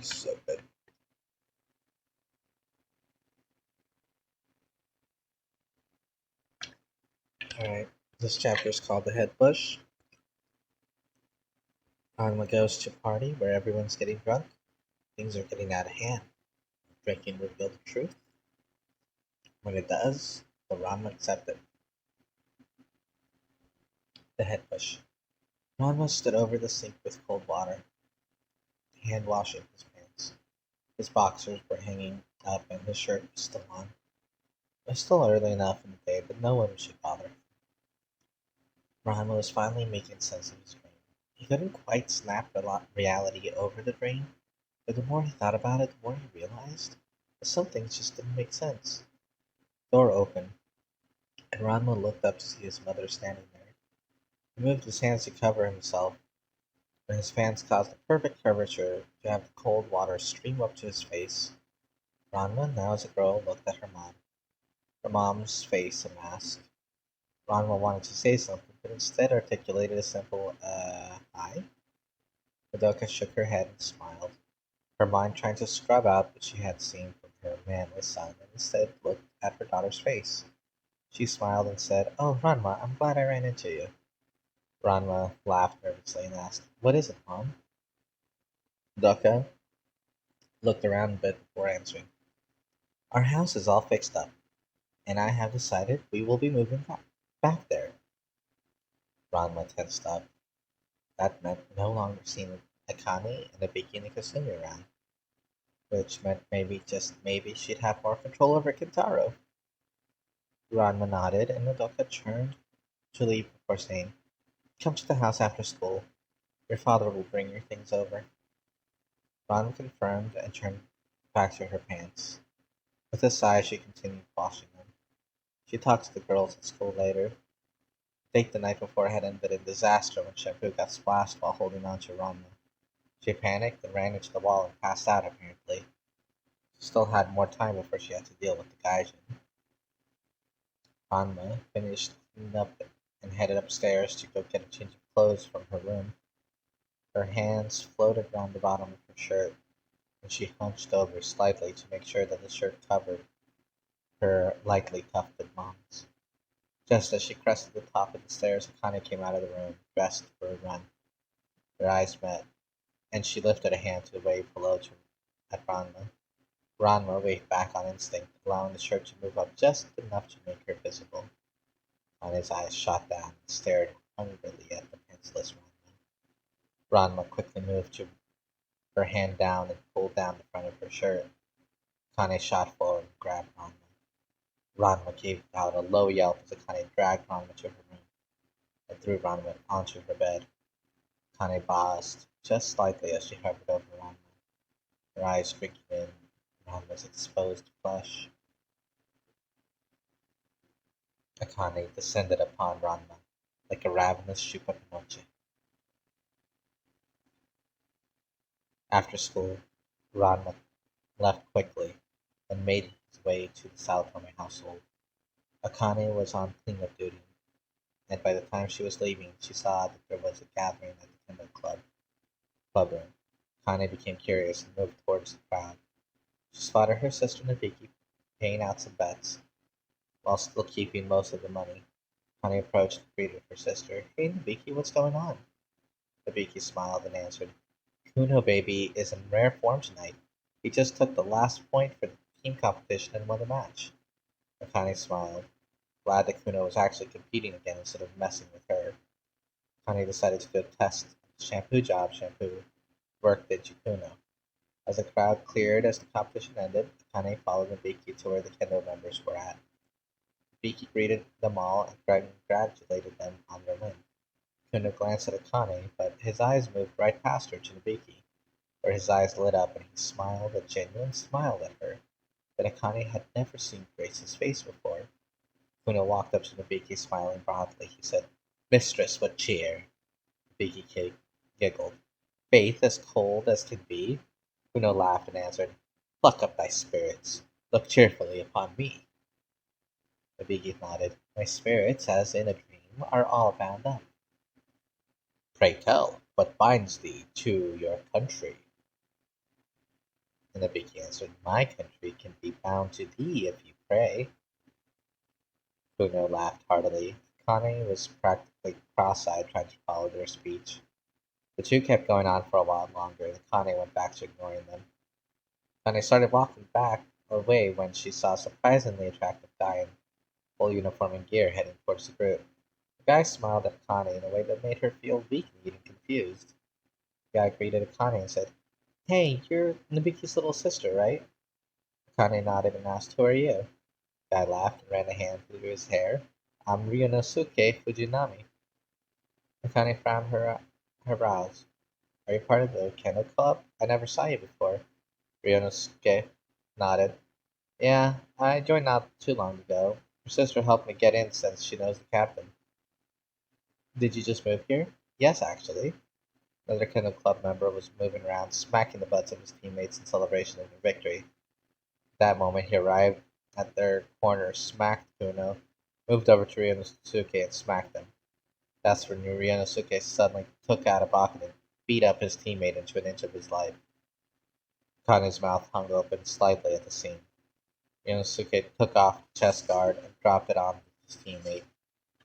So good. Alright, this chapter is called The Head Bush. Anma goes to a party where everyone's getting drunk. Things are getting out of hand. Drinking reveals the truth. When it does, the Ranma accept it. The Head Bush. Ranma stood over the sink with cold water, hand washing his pants. His boxers were hanging up and his shirt was still on. It was still early enough in the day that no one should bother. Ranma was finally making sense of his dream. He couldn't quite snap reality over the dream, but the more he thought about it, the more he realized that some things just didn't make sense. The door opened, and Ranma looked up to see his mother standing there. He moved his hands to cover himself, and his hands caused the perfect curvature to have the cold water stream up to his face. Ranma, now as a girl, looked at her mom. Her mom's face a mask. Ranma wanted to say something, but instead articulated a simple, hi? Madoka shook her head and smiled, her mind trying to scrub out what she had seen from her manly son, and instead looked at her daughter's face. She smiled and said, "Oh, Ranma, I'm glad I ran into you." Ranma laughed nervously and asked, "What is it, Mom?" Madoka looked around a bit before answering. "Our house is all fixed up, and I have decided we will be moving back there." Ranma tensed up. That meant no longer seeing Akane and the bikini Kasumi around, which meant maybe, just maybe, she'd have more control over Kintaro. Ranma nodded, and Madoka turned to leave before saying, "Come to the house after school. Your father will bring your things over." Ranma confirmed and turned back to her pants. With a sigh, she continued washing them. She talked to the girls at school later. Take the night before had ended in disaster when Shampoo got splashed while holding on to Ranma. She panicked and ran into the wall and passed out apparently. She still had more time before she had to deal with the gaijin. Ranma finished cleaning up and headed upstairs to go get a change of clothes from her room. Her hands floated around the bottom of her shirt, and she hunched over slightly to make sure that the shirt covered her lightly tufted mons. Just as she crested the top of the stairs, Akane came out of the room, dressed for a run. Their eyes met, and she lifted a hand to wave hello at Ranma. Ranma waved back on instinct, allowing the shirt to move up just enough to make her visible. Akane's eyes shot down and stared hungrily at the pantsless Ranma. Ranma quickly moved to her hand down and pulled down the front of her shirt. Akane shot forward and grabbed Ranma. Ranma gave out a low yelp as Akane dragged Ranma to her room and threw Ranma onto her bed. Akane paused just slightly as she hovered over Ranma, her eyes drinking in Ranma's exposed flesh. Akane descended upon Ranma like a ravenous Shupapinoche. After school, Ranma left quickly and made his way to the Saotome household. Akane was on cleanup duty, and by the time she was leaving, she saw that there was a gathering at the Kendo club room. Akane became curious and moved towards the crowd. She spotted her sister Nabiki paying out some bets, while still keeping most of the money. Akane approached and greeted her sister. "Hey Nabiki, what's going on?" Nabiki smiled and answered, "Kuno baby is in rare form tonight. He just took the last point for the team competition and won the match." Akane smiled, glad that Kuno was actually competing again instead of messing with her. Akane decided to go test the shampoo job Shampoo worked at Kuno. As the crowd cleared as the competition ended, Akane followed Nabiki to where the Kendo members were at. Nabiki greeted them all and congratulated them on their win. Kuno glanced at Akane, but his eyes moved right past her to Nabiki, where his eyes lit up and he smiled a genuine smile at her that Akane had never seen Grace's face before. Kuno walked up to Nabiki, smiling broadly. He said, "Mistress, what cheer?" Nabiki giggled. "Faith as cold as can be?" Kuno laughed and answered, "Pluck up thy spirits. Look cheerfully upon me." Nabiki nodded. "My spirits, as in a dream, are all bound up." "Pray tell, what binds thee to your country?" And Nabiki answered, "My country can be bound to thee if you pray." Kuno laughed heartily. Kane was practically cross-eyed trying to follow their speech. The two kept going on for a while longer, and Kane went back to ignoring them. Kane started walking back away when she saw a surprisingly attractive guy in full uniform and gear heading towards the group. The guy smiled at Kane in a way that made her feel weak and even confused. The guy greeted Kane and said, "Hey, you're Nabiki's little sister, right?" Kane nodded and asked, "Who are you?" The guy laughed and ran a hand through his hair. "I'm Ryunosuke Fujinami." Akane frowned her brows. "Are you part of the Kendo Club? I never saw you before." Ryunosuke nodded. "Yeah, I joined not too long ago. Your sister helped me get in since she knows the captain." "Did you just move here?" "Yes, actually." Another Kendo Club member was moving around, smacking the butts of his teammates in celebration of their victory. At that moment, he arrived at their corner, smacked Kuno, moved over to Ryunosuke and smacked them. That's when Ryunosuke suddenly took out a bucket and beat up his teammate into an inch of his life. Kane's mouth hung open slightly at the seam. Ryunosuke took off the chest guard and dropped it on his teammate.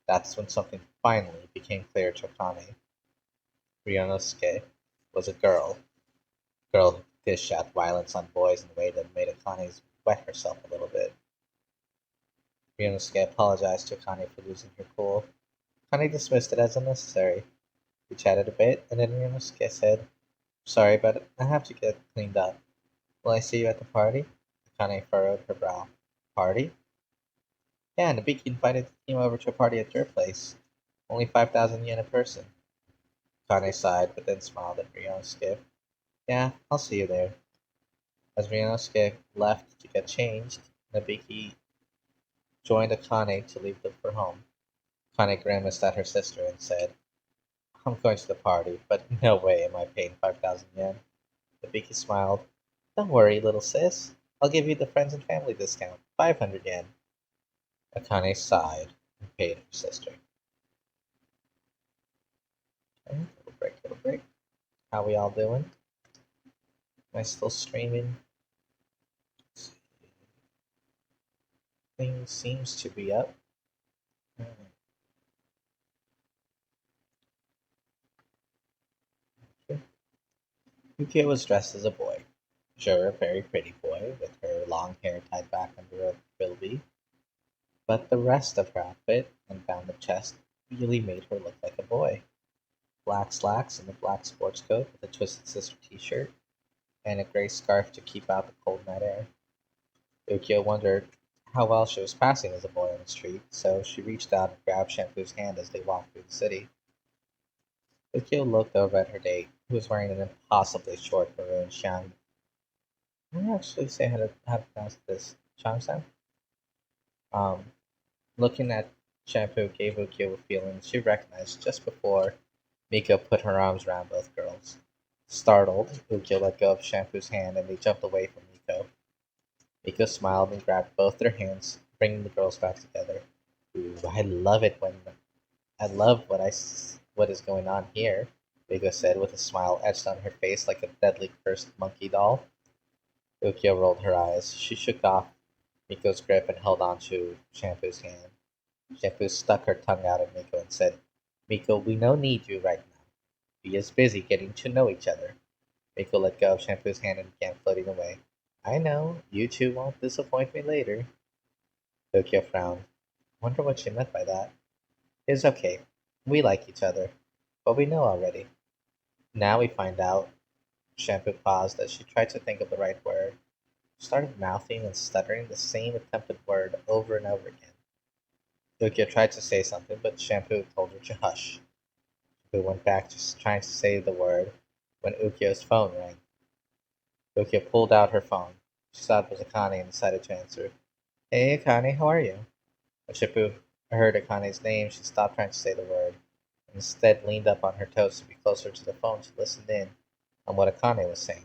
That's when something finally became clear to Kane. Ryunosuke was a girl who could dish out violence on boys in a way that made Akane wet herself a little bit. Ryunosuke apologized to Akane for losing her cool. Akane dismissed it as unnecessary. We chatted a bit, and then Ryunosuke said, "Sorry, but I have to get cleaned up. Will I see you at the party?" Akane furrowed her brow. "Party?" "Yeah, Nabiki invited the team over to a party at your place. Only 5,000 yen a person." Akane sighed, but then smiled at Ryunosuke. "Yeah, I'll see you there." As Ryunosuke left to get changed, Nabiki joined Akane to leave them for home. Connie grimaced at her sister and said, I'm going to the party, but no way am I paying 5,000 yen. Hibiki smiled. Don't worry, little sis. I'll give you the friends and family discount, 500 yen. Akane sighed and paid her sister. Okay, little break, little break. How we all doing? Am I still streaming? Thing seems to be up. Yukio was dressed as a boy. Sure, a very pretty boy, with her long hair tied back under a trilby, but the rest of her outfit and bounded chest really made her look like a boy. Black slacks and a black sports coat with a Twisted Sister t-shirt, and a gray scarf to keep out the cold night air. Yukio wondered how well she was passing as a boy on the street, so she reached out and grabbed Shampoo's hand as they walked through the city. Yukio looked over at her date, who was wearing an impossibly short maroon xiang. Can I actually say how to pronounce this? Changsan? Um, Looking at Shampoo gave Yukio a feeling she recognized just before Miko put her arms around both girls. Startled, Yukio let go of Shampoo's hand and they jumped away from Miko. Miko smiled and grabbed both their hands, bringing the girls back together. Ooh, I love what is going on here, Miko said with a smile etched on her face like a deadly cursed monkey doll. Yukio rolled her eyes. She shook off Miko's grip and held on to Shampoo's hand. Shampoo stuck her tongue out at Miko and said, Miko, we no need you right now. Be as busy getting to know each other. Miko let go of Shampoo's hand and began floating away. I know, you two won't disappoint me later. Tokyo frowned. Wonder what she meant by that. It's okay. We like each other. But we know already. Now we find out. Shampoo paused as she tried to think of the right word. She started mouthing and stuttering the same attempted word over and over again. Tokyo tried to say something, but Shampoo told her to hush. Shampoo went back to trying to say the word when Ukyo's phone rang. Ukyo pulled out her phone. She saw it was Akane and decided to answer. Hey Akane, how are you? When Shampoo heard Akane's name, she stopped trying to say the word, and instead leaned up on her toes to be closer to the phone to listen in on what Akane was saying.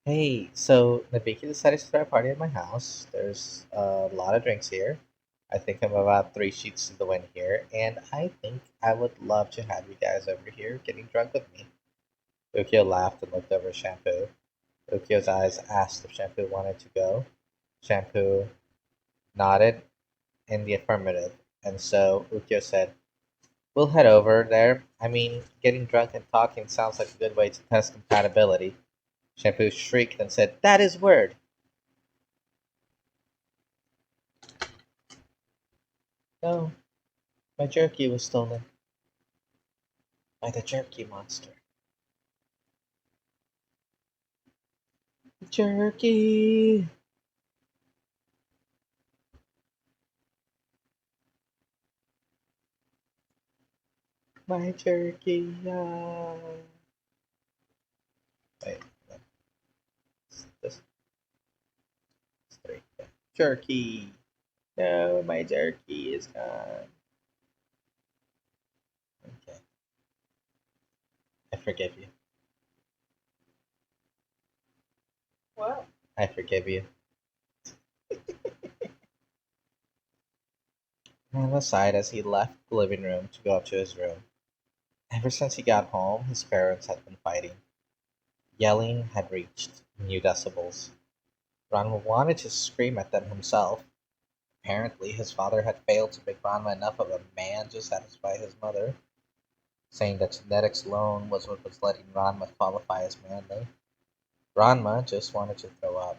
Hey, so Nabiki decided to throw a party at my house. There's a lot of drinks here. I think I'm about 3 sheets to the wind here, and I think I would love to have you guys over here getting drunk with me. Ukyo laughed and looked over at Shampoo. Ukyo's eyes asked if Shampoo wanted to go. Shampoo nodded in the affirmative, and so Ukyo said, We'll head over there. I mean, getting drunk and talking sounds like a good way to test compatibility. Shampoo shrieked and said, That is word! No, my jerky was stolen by the jerky monster. Jerky! My jerky! Wait, this is three. Yeah. Jerky! No, my jerky is gone. Okay, I forgive you. What? I forgive you. Ranma sighed as he left the living room to go up to his room. Ever since he got home, his parents had been fighting. Yelling had reached new decibels. Ranma wanted to scream at them himself. Apparently, his father had failed to make Ranma enough of a man to satisfy his mother, saying that genetics alone was what was letting Ranma qualify as manly. Ranma just wanted to throw up.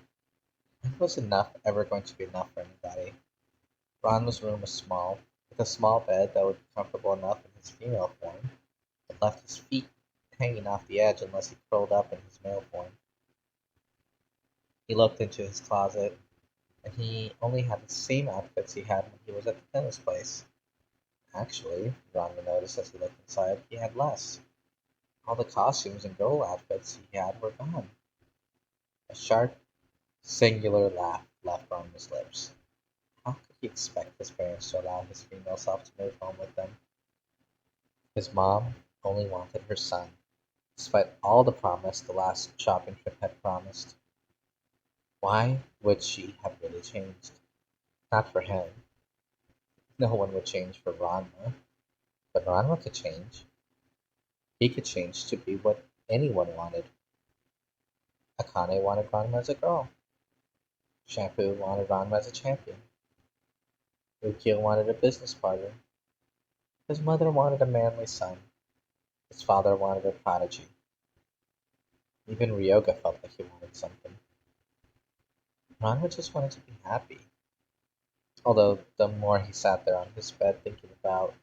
When was enough ever going to be enough for anybody? Ranma's room was small, with a small bed that would be comfortable enough in his female form, but left his feet hanging off the edge unless he curled up in his male form. He looked into his closet, and he only had the same outfits he had when he was at the tennis place. Actually, Ranma noticed as he looked inside, he had less. All the costumes and girl outfits he had were gone. A sharp, singular laugh left Ranma's lips. How could he expect his parents to allow his female self to move home with them? His mom only wanted her son, despite all the promise the last shopping trip had promised. Why would she have really changed? Not for him. No one would change for Ranma, but Ranma could change. He could change to be what anyone wanted. Akane wanted Ranma as a girl. Shampoo wanted Ranma as a champion. Ukyo wanted a business partner. His mother wanted a manly son. His father wanted a prodigy. Even Ryoga felt like he wanted something. Ranma just wanted to be happy. Although the more he sat there on his bed thinking about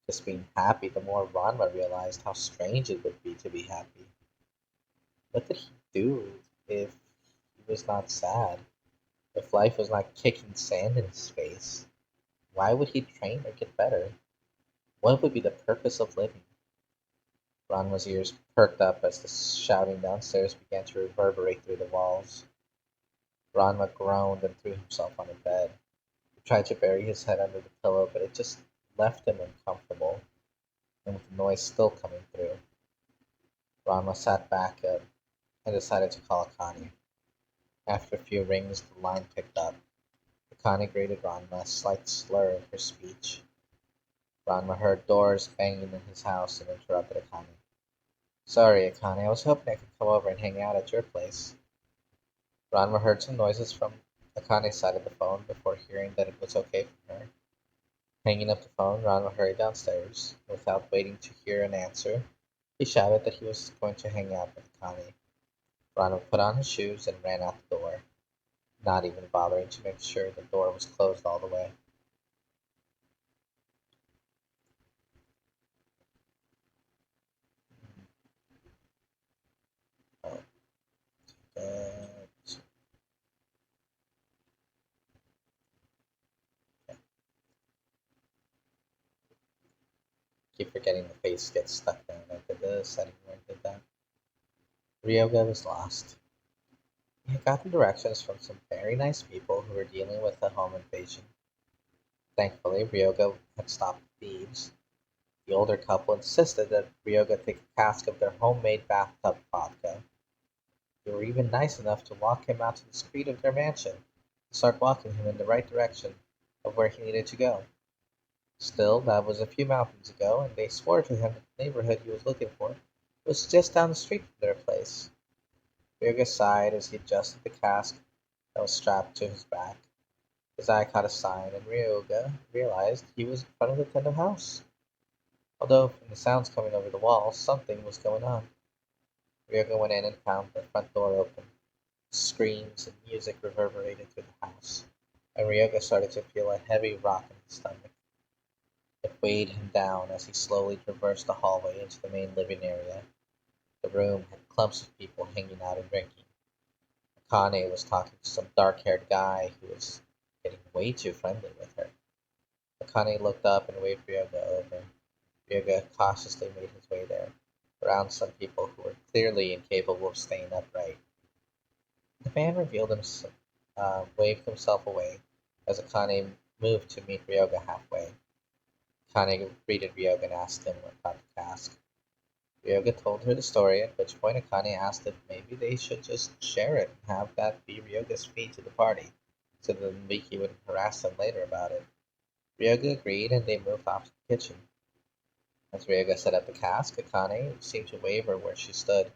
just being happy, the more Ranma realized how strange it would be to be happy. What did he do if he was not sad? If life was not kicking sand in his face? Why would he train or get better? What would be the purpose of living? Ranma's ears perked up as the shouting downstairs began to reverberate through the walls. Ranma groaned and threw himself on the bed. He tried to bury his head under the pillow, but it just left him uncomfortable, and with the noise still coming through. Ranma sat back up and decided to call Akane. After a few rings, the line picked up. Akane greeted Ranma, a slight slur in her speech. Ranma heard doors banging in his house and interrupted Akane. Sorry, Akane, I was hoping I could come over and hang out at your place. Ranma heard some noises from Akane's side of the phone before hearing that it was okay for her. Hanging up the phone, Ranma hurried downstairs. Without waiting to hear an answer, he shouted that he was going to hang out with Akane. Ranma put on his shoes and ran out the door, not even bothering to make sure the door was closed all the way. Oh, uh, keep forgetting the face gets stuck down. I did the setting where I did that. Ryoga was lost. He had gotten directions from some very nice people who were dealing with a home invasion. Thankfully, Ryoga had stopped the thieves. The older couple insisted that Ryoga take a cask of their homemade bathtub vodka. They were even nice enough to walk him out to the street of their mansion and start walking him in the right direction of where he needed to go. Still, that was a few mountains ago, and they swore to him that the neighborhood he was looking for was just down the street from their place. Ryoga sighed as he adjusted the cask that was strapped to his back. His eye caught a sign, and Ryoga realized he was in front of the Tendo house. Although, from the sounds coming over the wall, something was going on. Ryoga went in and found the front door open. Screams and music reverberated through the house, and Ryoga started to feel a heavy rock in his stomach. It weighed him down as he slowly traversed the hallway into the main living area. The room had clumps of people hanging out and drinking. Akane was talking to some dark-haired guy who was getting way too friendly with her. Akane looked up and waved Ryoga over. Ryoga cautiously made his way there, around some people who were clearly incapable of staying upright. The man waved himself away as Akane moved to meet Ryoga halfway. Akane greeted Ryoga and asked him about the cask. Ryoga told her the story, at which point Akane asked if maybe they should just share it and have that be Ryoga's fee to the party, so that Miki wouldn't harass them later about it. Ryoga agreed, and they moved off to the kitchen. As Ryoga set up the cask, Akane seemed to waver where she stood.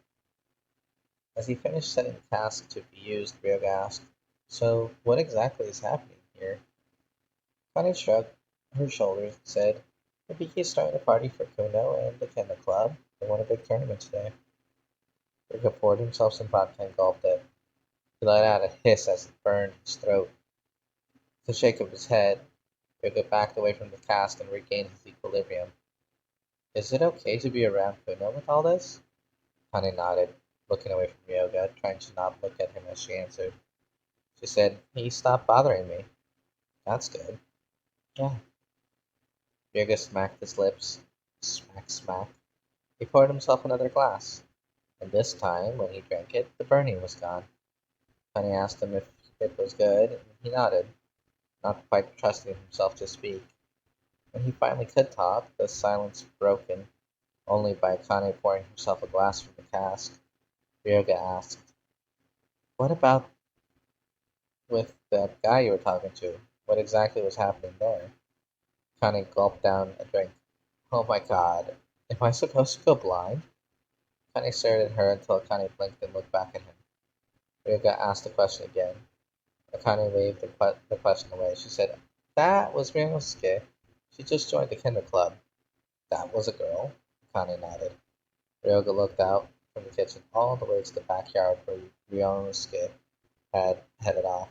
As he finished setting the cask to be used, Ryoga asked, "So, what exactly is happening here?" Akane shrugged her shoulders and said, "Miki is throwing a party for Kuno and the Kendo Club. They won a big tournament today." Ryoga poured himself some vodka and gulped it. He let out a hiss as it burned his throat. With a shake of his head, Ryoga backed away from the cask and regained his equilibrium. "Is it okay to be around Kuno with all this?" Honey nodded, looking away from Ryoga, trying to not look at him as she answered. She said, "He stopped bothering me." "That's good." "Yeah." Ryoga smacked his lips. Smack, smack. He poured himself another glass, and this time, when he drank it, the burning was gone. Honey asked him if it was good, and he nodded. not quite trusting himself to speak. When he finally could talk, the silence broken only by Akane pouring himself a glass from the cask. Ryoga asked, "What about with that guy you were talking to? What exactly was happening there?" Akane gulped down a drink. "Oh my god, am I supposed to go blind?" Akane stared at her until Akane blinked and looked back at him. Ryoga asked the question again. Akane waved the question away. She said, "That was Ryunosuke. She just joined the Kendo Club." "That was a girl?" Akane nodded. Ryoga looked out from the kitchen all the way to the backyard where Ryunosuke had headed off.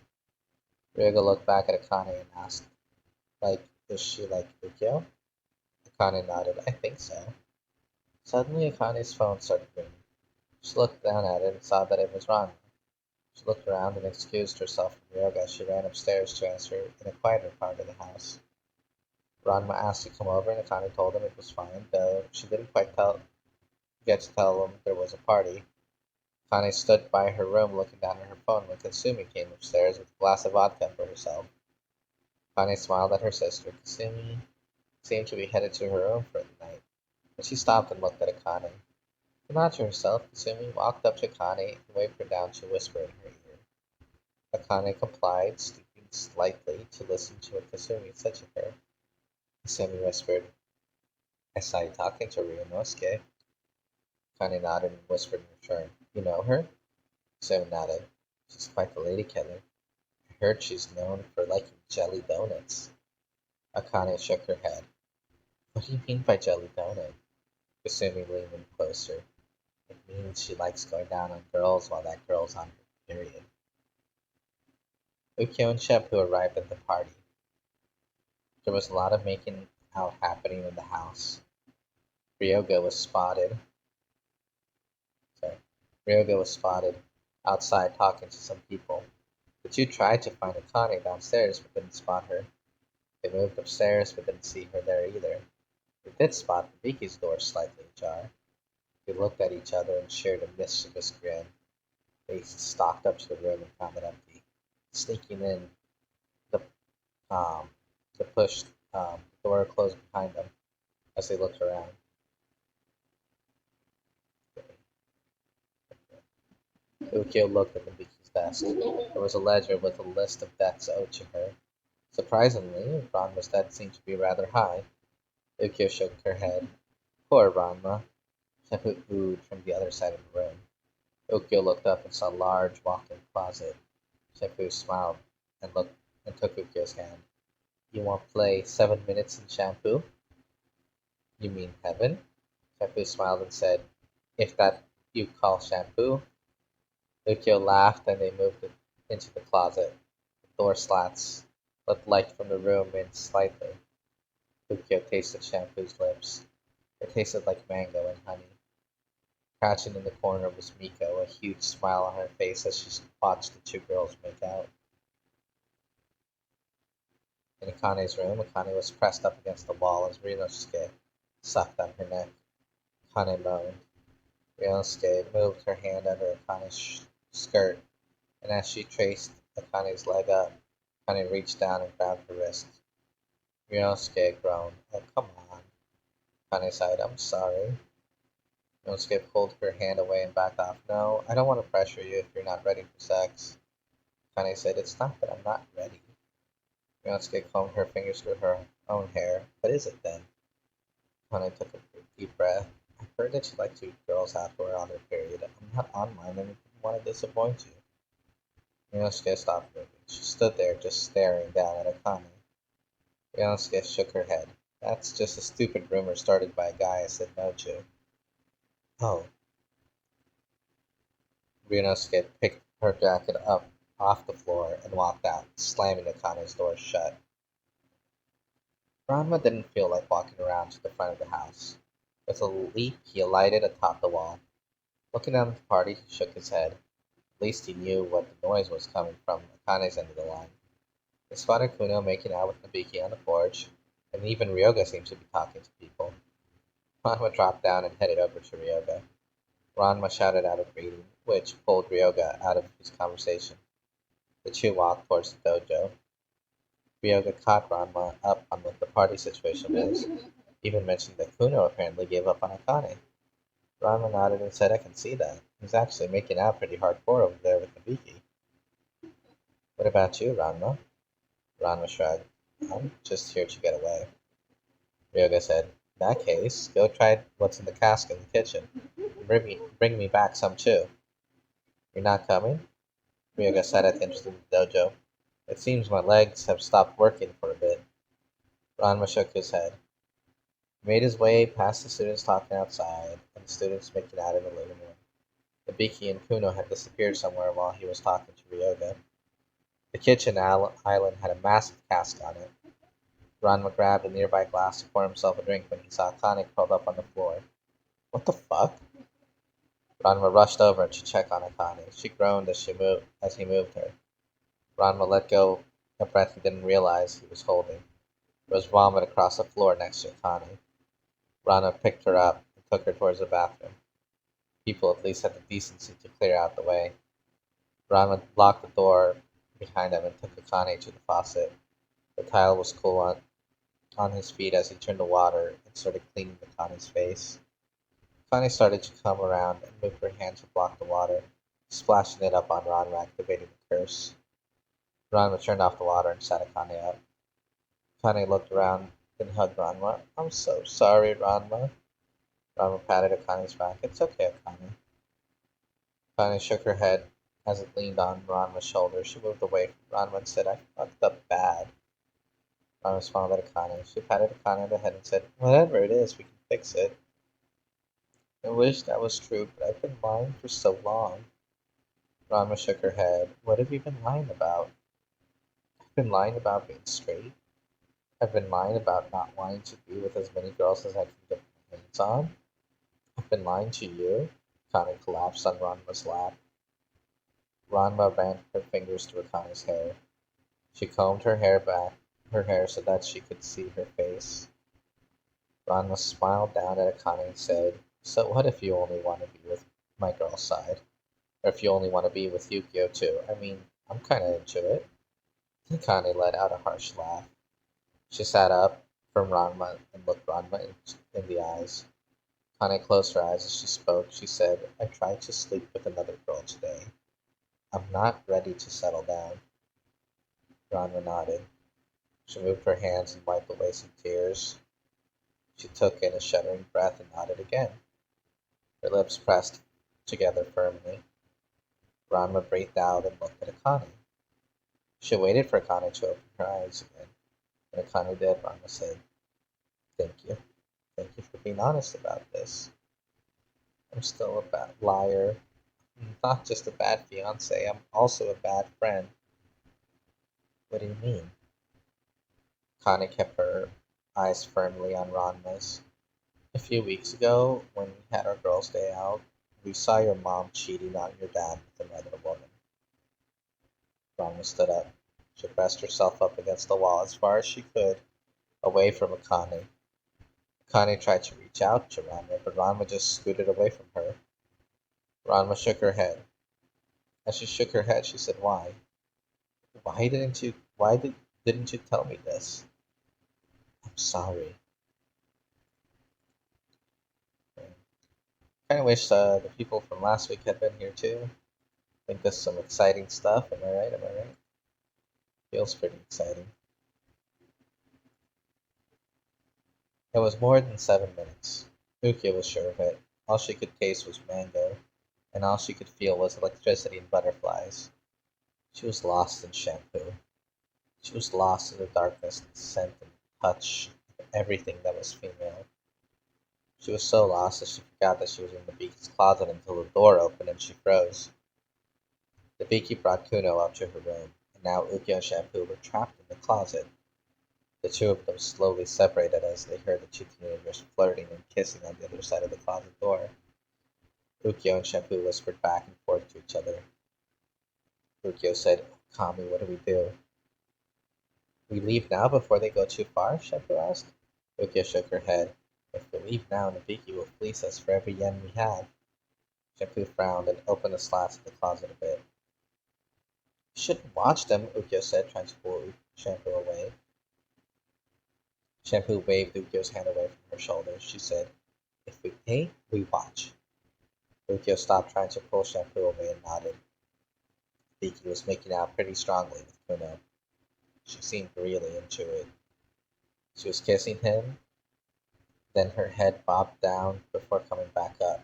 Ryoga looked back at Akane and asked, "Like, is she like Ukyo?" Akane nodded. "I think so." Suddenly Akane's phone started ringing. She looked down at it and saw that it was Ranma. She looked around and excused herself from Ryoga as she ran upstairs to answer in a quieter part of the house. Ranma asked to come over and Akane told him it was fine, though she didn't quite get to tell him there was a party. Akane stood by her room looking down at her phone when Kasumi came upstairs with a glass of vodka for herself. Akane smiled at her sister. Kasumi seemed to be headed to her room for the night, but she stopped and looked at Akane. To nod to herself, Kasumi walked up to Akane and waved her down to whisper in her ear. Akane complied, stooping slightly to listen to what Kasumi said to her. Kasumi whispered, "I saw you talking to Ryunosuke." Akane nodded and whispered in return, "You know her?" Kasumi nodded. "She's quite the lady killer. I heard she's known for liking jelly donuts." Akane shook her head. "What do you mean by jelly donut?" Kasumi leaned in closer. "It means she likes going down on girls while that girl's on her period." Ukyo and Shampoo arrived at the party. There was a lot of making out happening in the house. Ryoga was spotted. Sorry. Ryoga was spotted outside talking to some people. The two tried to find Akane downstairs but didn't spot her. They moved upstairs but didn't see her there either. They did spot Viki's door slightly ajar. They looked at each other and shared a mischievous grin. They stalked up to the room and found it empty. Sneaking in, the um, the pushed door closed behind them as they looked around. Ukyo looked at Nobuki's desk. There was a ledger with a list of debts owed to her. Surprisingly, Ranma's debt seemed to be rather high. Ukyo shook her head. "Poor Ranma." Shepu oohed from the other side of the room. Ukyo looked up and saw a large walk-in closet. Shepu smiled and looked and took Ukyo's hand. "You want to play 7 minutes in shampoo?" "You mean heaven?" Shepu smiled and said, "If that you call shampoo." Ukyo laughed and they moved into the closet. The door slats let light from the room in slightly. Ukyo tasted Shampoo's lips. It tasted like mango and honey. Crouching in the corner was Miko, a huge smile on her face as she watched the two girls make out. In Akane's room, Akane was pressed up against the wall as Ryunosuke sucked on her neck. Akane moaned. Ryunosuke moved her hand under Akane's skirt, and as she traced Akane's leg up, Akane reached down and grabbed her wrist. Ryunosuke groaned. "Oh, come on." Akane sighed. "I'm sorry." Ryunosuke pulled her hand away and backed off. "No, I don't want to pressure you if you're not ready for sex." Akane said, "It's not that I'm not ready." Ryunosuke combed her fingers through her own hair. "What is it then?" Akane took a deep breath. "I heard that you like to eat girls after we're on their period. I'm not on mine and I didn't want to disappoint you." Ryunosuke stopped moving. She stood there just staring down at Akane. Ryunosuke shook her head. "That's just a stupid rumor started by a guy I said no to." "Oh." Ryunosuke picked her jacket up off the floor and walked out, slamming Akane's door shut. Ranma didn't feel like walking around to the front of the house. With a leap, he alighted atop the wall. Looking down at the party, he shook his head. At least he knew what the noise was coming from Akane's end of the line. They spotted Kuno making out with Nabiki on the porch, and even Ryoga seemed to be talking to people. Ranma dropped down and headed over to Ryoga. Ranma shouted out a greeting, which pulled Ryoga out of his conversation. The two walked towards the dojo. Ryoga caught Ranma up on what the party situation was, even mentioned that Kuno apparently gave up on Akane. Ranma nodded and said, I can see that. He's actually making out pretty hardcore over there with Nabiki. What about you, Ranma? Ranma shrugged. I'm just here to get away. Ryoga said, in that case, go try what's in the cask in the kitchen. Bring me back some too. You're not coming? Ryoga sat at the entrance of the dojo. It seems my legs have stopped working for a bit. Ranma shook his head. He made his way past the students talking outside and the students making out in the living room. Nabiki and Kuno had disappeared somewhere while he was talking to Ryoga. The kitchen island had a massive cask on it. Ranma grabbed a nearby glass to pour himself a drink when he saw Akane curled up on the floor. What the fuck? Ranma rushed over to check on Akane. She groaned as he moved her. Ranma let go a breath he didn't realize he was holding. There was vomit across the floor next to Akane. Ranma picked her up and took her towards the bathroom. People at least had the decency to clear out the way. Ranma locked the door behind him and took Akane to the faucet. The tile was cool on his feet as he turned the water and started cleaning Akane's face. Akane started to come around and moved her hand to block the water, splashing it up on Ranma, activating the curse. Ranma turned off the water and sat Akane up. Akane looked around, then hugged Ranma. I'm so sorry, Ranma. Ranma patted Akane's back. It's okay, Akane. Akane shook her head as it leaned on Ranma's shoulder. She moved away from Ranma and said, I fucked up bad. Ranma smiled at Akane. She patted Akane on the head and said, whatever it is, we can fix it. I wish that was true, but I've been lying for so long. Ranma shook her head. What have you been lying about? I've been lying about being straight. I've been lying about not wanting to be with as many girls as I can get my hands on. I've been lying to you. Akane collapsed on Ranma's lap. Ranma ran her fingers through Akane's hair. She combed her hair so that she could see her face. Ranma smiled down at Akane and said, so what if you only want to be with my girl's side? Or if you only want to be with Yukio too? I mean, I'm kinda into it. Akane let out a harsh laugh. She sat up from Ranma and looked Ranma in the eyes. Akane closed her eyes as she spoke. She said, I tried to sleep with another girl today. I'm not ready to settle down. Ranma nodded. She moved her hands and wiped away some tears. She took in a shuddering breath and nodded again. Her lips pressed together firmly. Ranma breathed out and looked at Akane. She waited for Akane to open her eyes again. When Akane did, Ranma said, Thank you. Thank you for being honest about this. I'm still a bad liar. I'm not just a bad fiance, I'm also a bad friend. What do you mean? Akane kept her eyes firmly on Ranma's. A few weeks ago, when we had our girls' day out, we saw your mom cheating on your dad with another woman. Ranma stood up. She pressed herself up against the wall as far as she could, away from Akane. Akane tried to reach out to Ranma, but Ranma just scooted away from her. Ranma shook her head. As she shook her head, she said, Why? Why didn't you tell me this? I'm sorry. Kinda wish the people from last week had been here too. I think there's some exciting stuff, am I right? Am I right? Feels pretty exciting. It was more than 7 minutes. Ukia was sure of it. All she could taste was mango, and all she could feel was electricity and butterflies. She was lost in shampoo. She was lost in the darkness and scent and touch of everything that was female. She was so lost that she forgot that she was in the beaky's closet until the door opened and she froze. The beaky brought Kuno up to her room, and now Ukia and Shampoo were trapped in the closet. The two of them slowly separated as they heard the two teenagers flirting and kissing on the other side of the closet door. Ukyo and Shampoo whispered back and forth to each other. Ukyo said, Kami, what do we do? We leave now before they go too far? Shampoo asked. Ukyo shook her head. If we leave now, Nabiki will fleece us for every yen we have. Shampoo frowned and opened the slats of the closet a bit. You shouldn't watch them, Ukyo said, trying to pull Shampoo away. Shampoo waved Ukyo's hand away from her shoulder. She said, "If we pay, we watch." Ukyo stopped trying to pull Shampoo away and nodded. Vicky was making out pretty strongly with Kuno. She seemed really into it. She was kissing him, then her head bobbed down before coming back up.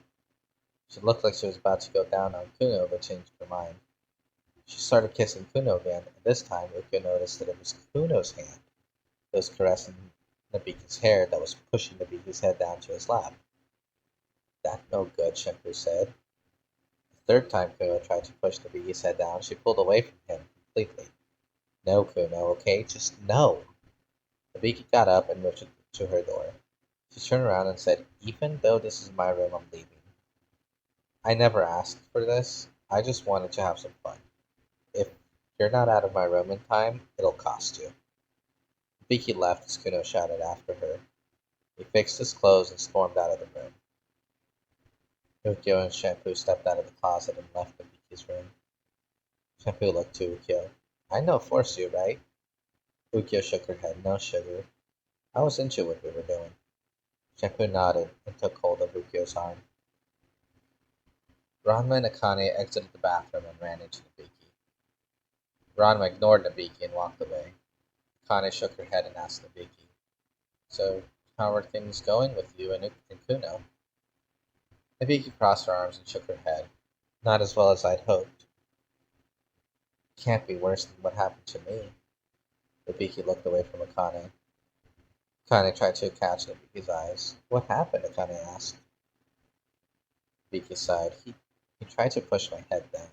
She looked like she was about to go down on Kuno, but changed her mind. She started kissing Kuno again, and this time Ukyo noticed that it was Kuno's hand that was caressing Nabika's hair that was pushing Nabika's head down to his lap. "That no good," Shampoo said. The third time Kuno tried to push Nabika's head down, she pulled away from him completely. "No, Kuno, okay? Just no." Nabika got up and moved to her door. She turned around and said, "Even though this is my room, I'm leaving. I never asked for this. I just wanted to have some fun. If you're not out of my room in time, it'll cost you." Nabika left as Kuno shouted after her. He fixed his clothes and stormed out of the room. Ukyo and Shampoo stepped out of the closet and left Nabika's room. Shampoo looked to Ukyo. "I no force you, right?" Ukyo shook her head. "No, sugar. I was into what we were doing." Shampoo nodded and took hold of Ukyo's arm. Ranma and Akane exited the bathroom and ran into Nabiki. Ranma ignored Nabiki and walked away. Akane shook her head and asked Nabiki, "So, how are things going with you and Kuno?" Nabiki crossed her arms and shook her head. "Not as well as I'd hoped." "Can't be worse than what happened to me." Nabiki looked away from Akane. Akane tried to catch Nabiki's eyes. "What happened?" Akane asked. Nabiki sighed. He tried to push my head down.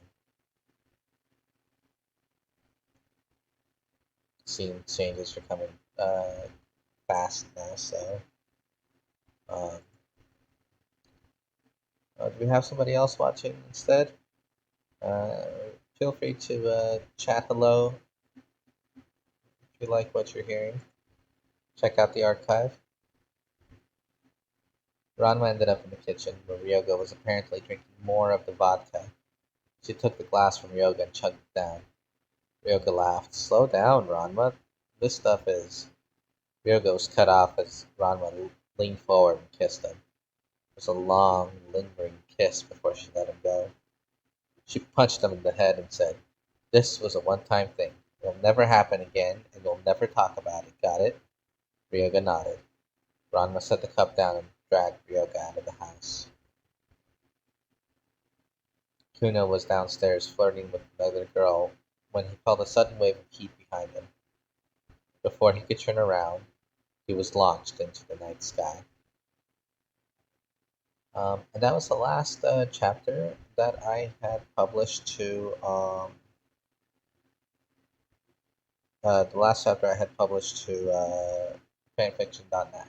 Scene changes are coming fast now, so um, do we have somebody else watching instead? Uh, Feel free to chat hello if you like what you're hearing. Check out the archive. Ranma ended up in the kitchen, where Ryoga was apparently drinking more of the vodka. She took the glass from Ryoga and chugged it down. Ryoga laughed. "Slow down, Ranma. This stuff is—" Ryoga was cut off as Ranma leaned forward and kissed him. It was a long, lingering kiss before she let him go. She punched him in the head and said, "This was a one-time thing. It'll never happen again, and you'll never talk about it. Got it?" Ryoga nodded. Ranma set the cup down and dragged Ryoga out of the house. Kuno was downstairs flirting with another girl when he felt a sudden wave of heat behind him. Before he could turn around, he was launched into the night sky. And that was the last chapter that I had published to the last chapter I had published to fanfiction.net.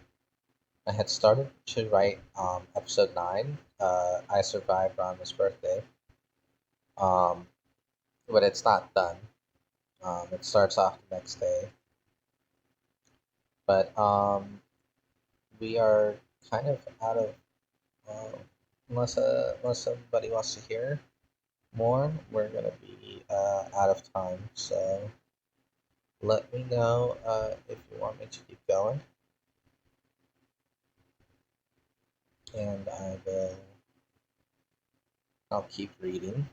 I had started to write episode 9. I survived Ranma's birthday, um, but it's not done. It starts off the next day, but we are kind of out of uh, unless somebody wants to hear more, we're gonna be out of time. So let me know if you want me to keep going, and I'll keep reading.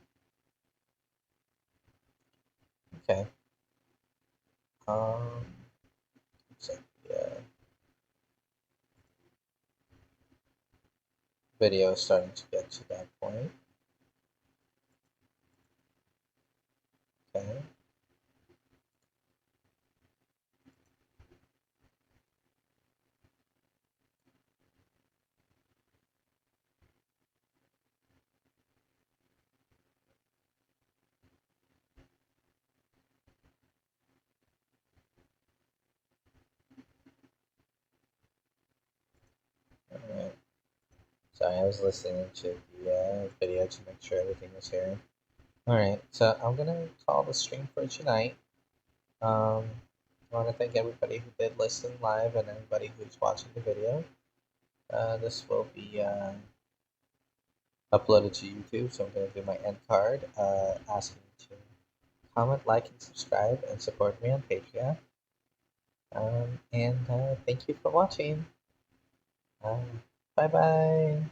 Okay. Um. So the video is starting to get to that point. Okay. All right. Sorry, I was listening to the video to make sure everything was here. All right. So I'm gonna call the stream for tonight. Um, I want to thank everybody who did listen live and everybody who's watching the video. This will be uploaded to YouTube, so I'm going to do my end card asking you to comment, like, and subscribe, and support me on Patreon. And thank you for watching. Bye bye.